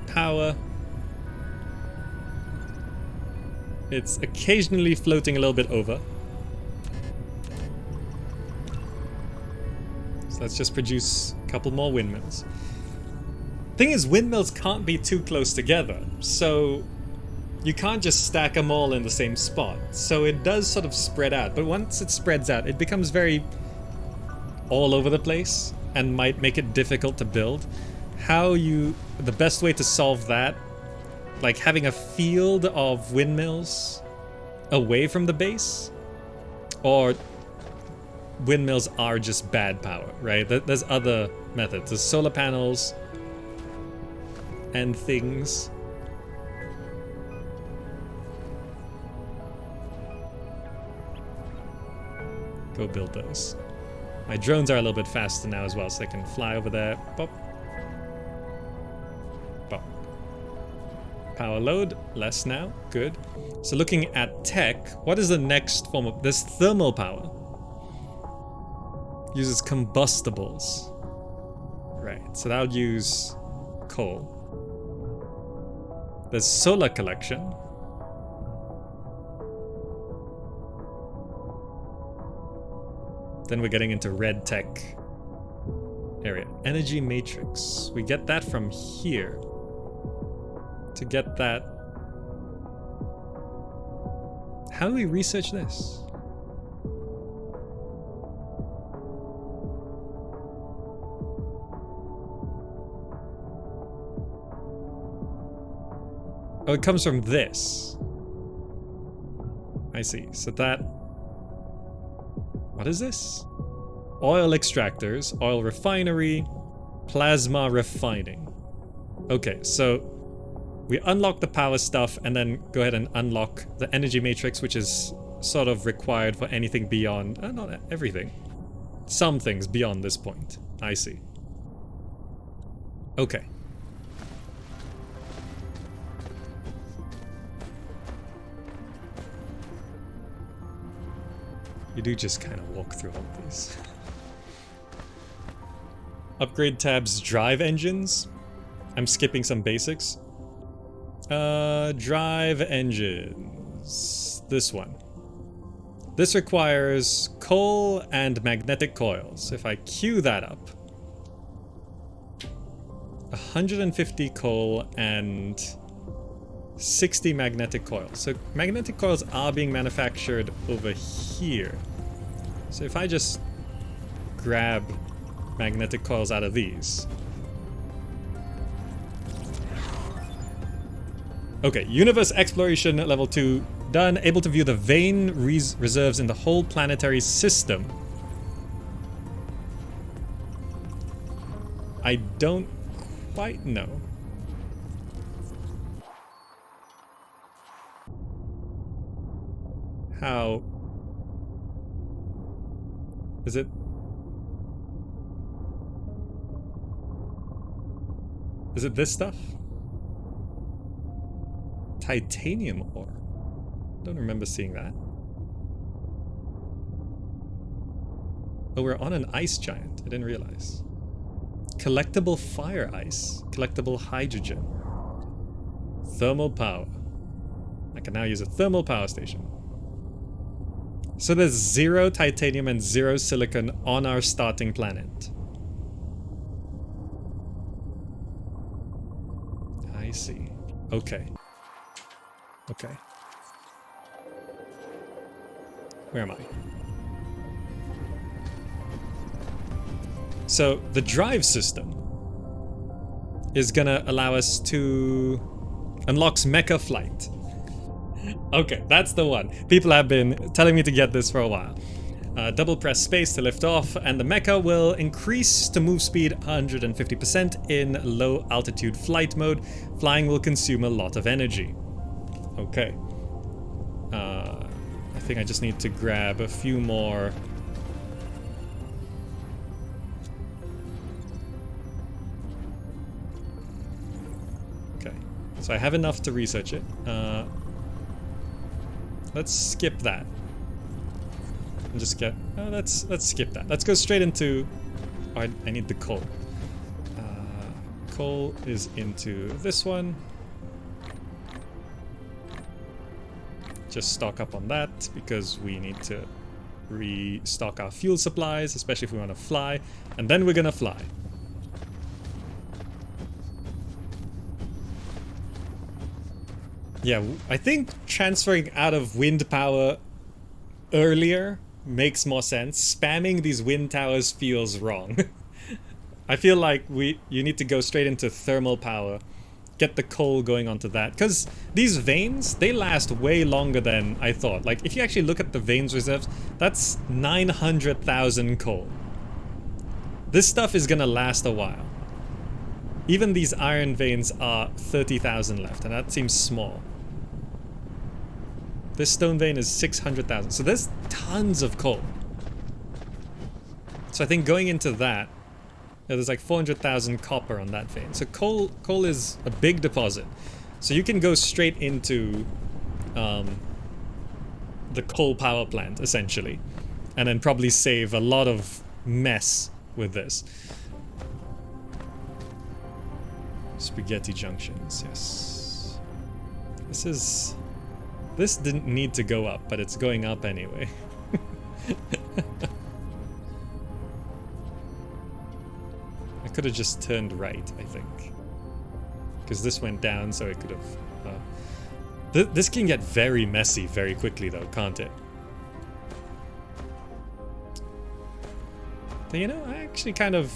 power. It's occasionally floating a little bit over. So let's just produce a couple more windmills. Thing is, windmills can't be too close together, so you can't just stack them all in the same spot. So it does sort of spread out, but once it spreads out, it becomes very all over the place and might make it difficult to build. The best way to solve that, like having a field of windmills away from the base, or windmills are just bad power, right? There's other methods. There's solar panels and things. Go build those. My drones are a little bit faster now as well, so they can fly over there. Pop. Pop. Power load, less now. Good. So looking at tech, what is the next form of... This thermal power. Uses combustibles. Right, so that would use coal. There's solar collection. Then we're getting into red tech area. Energy matrix. We get that from here. To get that... How do we research this? Oh, it comes from this. I see. So that... What is this? Oil extractors, oil refinery, plasma refining. Okay, so we unlock the power stuff and then go ahead and unlock the energy matrix, which is sort of required for anything beyond... not everything. Some things beyond this point. I see. Okay. You do just kind of walk through all of these. Upgrade tabs, drive engines. I'm skipping some basics. Drive engines. This one. This requires coal and magnetic coils. If I queue that up. 150 coal and 60 magnetic coils. So magnetic coils are being manufactured over here. So if I just grab magnetic coils out of these. Okay, universe exploration level 2 done. Able to view the vein reserves in the whole planetary system. I don't quite know. How is it? Is it this stuff? Titanium ore. Don't remember seeing that. Oh, we're on an ice giant. I didn't realize. Collectible fire ice. Collectible hydrogen. Thermal power. I can now use a thermal power station. So there's 0 titanium and 0 silicon on our starting planet. I see. Okay. Okay. Where am I? So the drive system is gonna allow us to unlocks mecha flight. Okay, that's the one. People have been telling me to get this for a while. Double press space to lift off, and the mecha will increase to move speed 150% in low altitude flight mode. Flying will consume a lot of energy. Okay. I think I just need to grab a few more. Okay, so I have enough to research it. Let's skip that. And just get. Let's skip that. Let's go straight into. Oh, I need the coal. Coal is into this one. Just stock up on that because we need to restock our fuel supplies, especially if we want to fly. And then we're gonna fly. Yeah, I think transferring out of wind power earlier makes more sense. Spamming these wind towers feels wrong. I feel like you need to go straight into thermal power, get the coal going onto that, because these veins, they last way longer than I thought. Like, if you actually look at the veins reserves, that's 900,000 coal. This stuff is gonna last a while. Even these iron veins are 30,000 left, and that seems small. This stone vein is 600,000, so there's tons of coal. So I think going into that, there's like 400,000 copper on that vein. So coal is a big deposit. So you can go straight into the coal power plant, essentially. And then probably save a lot of mess with this. Spaghetti junctions, yes. This didn't need to go up, but it's going up anyway. I could have just turned right, I think. Because this went down, so it could have... this can get very messy very quickly, though, can't it? But, you know, I actually kind of...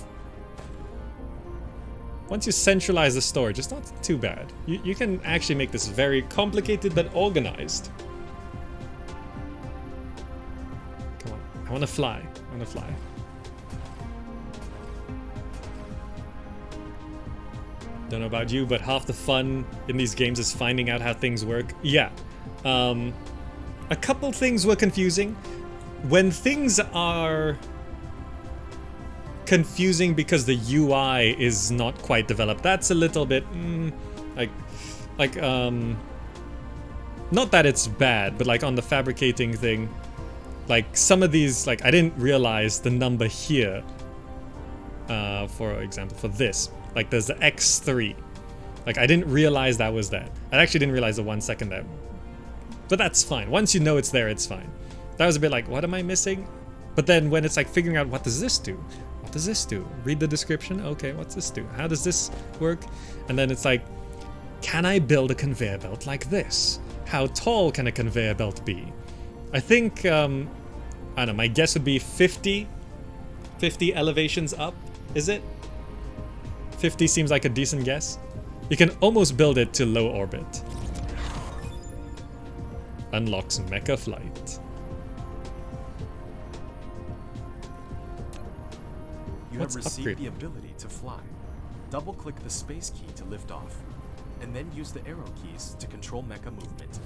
Once you centralize the storage, it's not too bad. You can actually make this very complicated but organized. Come on, I want to fly. I want to fly. Don't know about you, but half the fun in these games is finding out how things work. Yeah. A couple things were confusing. When things are confusing because the UI is not quite developed, that's a little bit not that it's bad, but like on the fabricating thing, like some of these, like I didn't realize the number here, for example, for this, like there's the X3, like I didn't realize that was that. I actually didn't realize the 1 second there, but that's fine. Once you know it's there, it's fine. That was a bit like, what am I missing? But then when it's like figuring out, what does this do? What does this do? Read the description. Okay, what's this do? How does this work? And then it's like, can I build a conveyor belt like this? How tall can a conveyor belt be? I think, I don't know, my guess would be 50 elevations up, is it? 50 seems like a decent guess. You can almost build it to low orbit. Unlocks mecha flight. You have received the ability to fly. Double-click the space key to lift off, and then use the arrow keys to control mecha movement.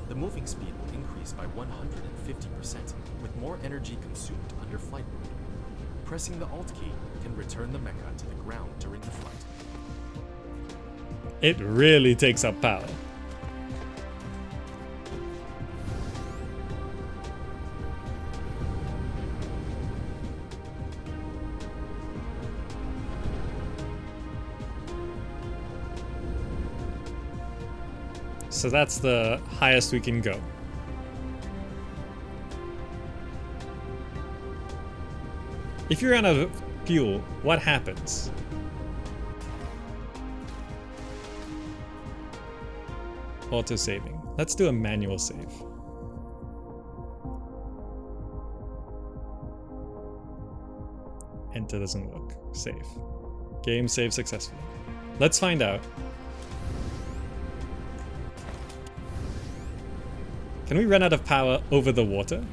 The moving speed will increase by 150%, with more energy consumed under flight mode. Pressing the Alt key can return the mecha to the ground during the flight. It really takes up power. So that's the highest we can go. If you run out of fuel, what happens? Auto-saving. Let's do a manual save. Enter doesn't work. Save. Game saved successfully. Let's find out. Can we run out of power over the water?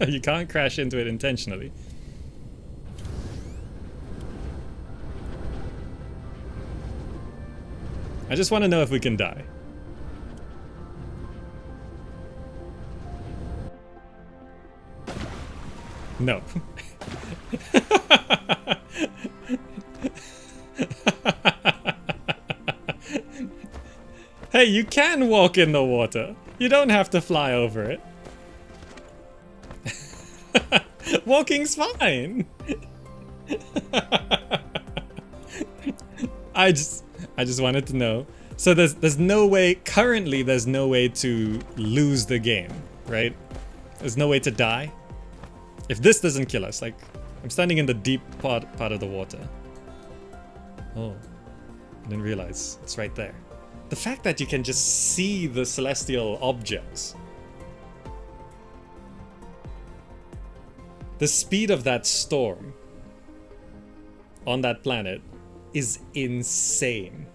You can't crash into it intentionally. I just want to know if we can die. No. Hey, you can walk in the water. You don't have to fly over it. Walking's fine. I just wanted to know. So there's no way, currently there's no way to lose the game, right? There's no way to die. If this doesn't kill us, like, I'm standing in the deep part of the water. Oh, I didn't realize it's right there. The fact that you can just see the celestial objects. The speed of that storm on that planet is insane.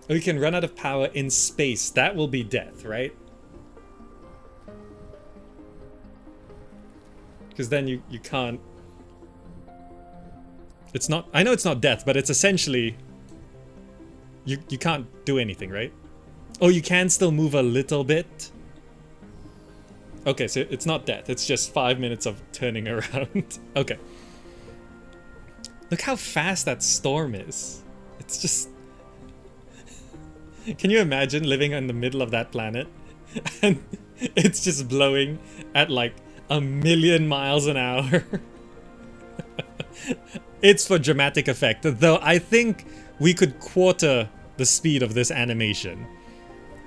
We can run out of power in space. That will be death, right? Because then you can't... It's not... I know it's not death, but it's essentially... You can't do anything, right? Oh, you can still move a little bit? Okay, so it's not death. It's just 5 minutes of turning around. Okay. Look how fast that storm is. It's just... Can you imagine living in the middle of that planet? And it's just blowing at like 1,000,000 miles an hour. It's for dramatic effect, though I think we could quarter the speed of this animation.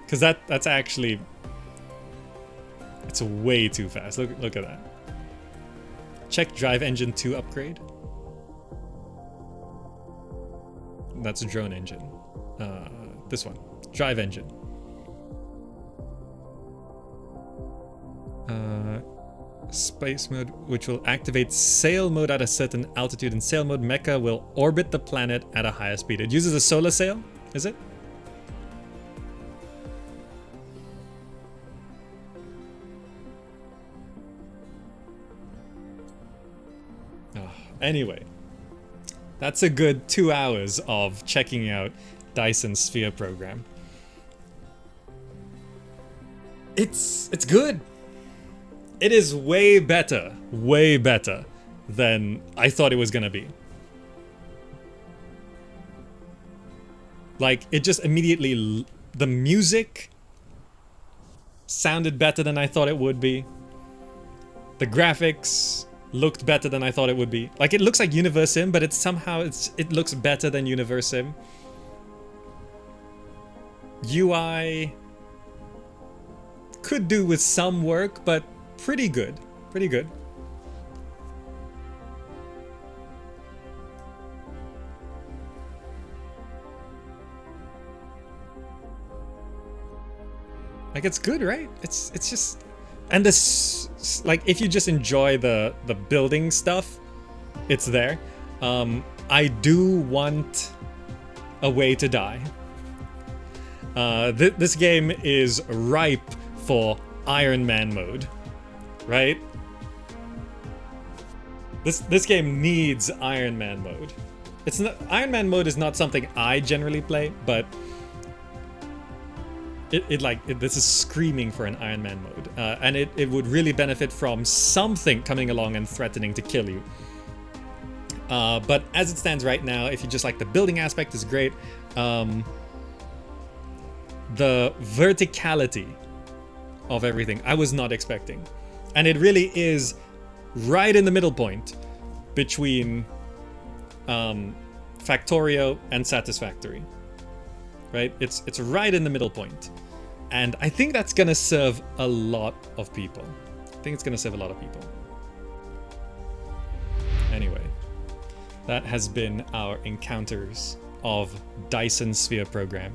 Because that's actually... It's way too fast. Look at that. Check drive engine 2 upgrade. That's a drone engine. This one. Drive engine. Space mode, which will activate sail mode at a certain altitude. In sail mode, mecha will orbit the planet at a higher speed. It uses a solar sail, is it? Anyway, that's a good 2 hours of checking out Dyson Sphere Program. It's good. It is way better than I thought it was gonna be. Like, it just immediately, the music sounded better than I thought it would be. The graphics looked better than I thought it would be. Like, it looks like Universe Sim, but it looks better than Universe Sim. UI could do with some work, but pretty good. Pretty good. Like, it's good, right? It's just... And this, like, if you just enjoy the building stuff, it's there. I do want a way to die. This game is ripe for Iron Man mode, right? This game needs Iron Man mode. It's not, Iron Man mode is not something I generally play, but this is screaming for an Iron Man mode, and it would really benefit from something coming along and threatening to kill you. But as it stands right now, if you just like the building aspect, is great. The verticality of everything I was not expecting, and it really is right in the middle point between Factorio and Satisfactory. Right? It's right in the middle point. And I think that's gonna serve a lot of people. Anyway, that has been our encounters of Dyson Sphere Program.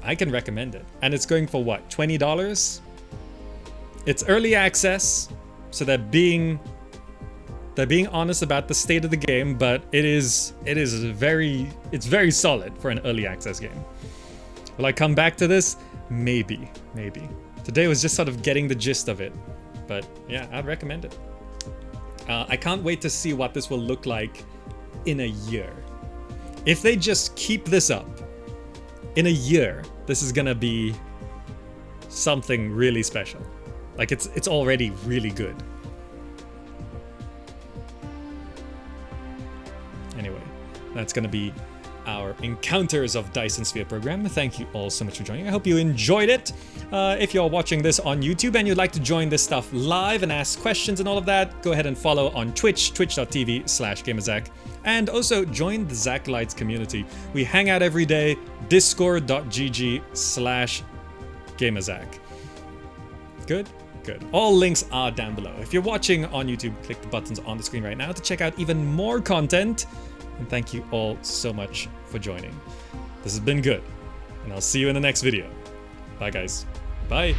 I can recommend it. And it's going for what, $20? It's early access, so they're being honest about the state of the game, but it's very solid for an early access game. Will I come back to this? Maybe. Today was just sort of getting the gist of it, but yeah, I'd recommend it. I can't wait to see what this will look like in a year. If they just keep this up, in a year, this is gonna be something really special. Like it's already really good. Anyway, that's gonna be our encounters of Dyson Sphere Program. Thank you all so much for joining. I hope you enjoyed it. If you're watching this on YouTube and you'd like to join this stuff live and ask questions and all of that, go ahead and follow on Twitch, twitch.tv/GamerZakh. And also join the Zakh Lights community. We hang out every day, discord.gg/GamerZakh. Good? Good. All links are down below. If you're watching on YouTube, click the buttons on the screen right now to check out even more content. And thank you all so much for joining. This has been good, and I'll see you in the next video. Bye, guys. Bye.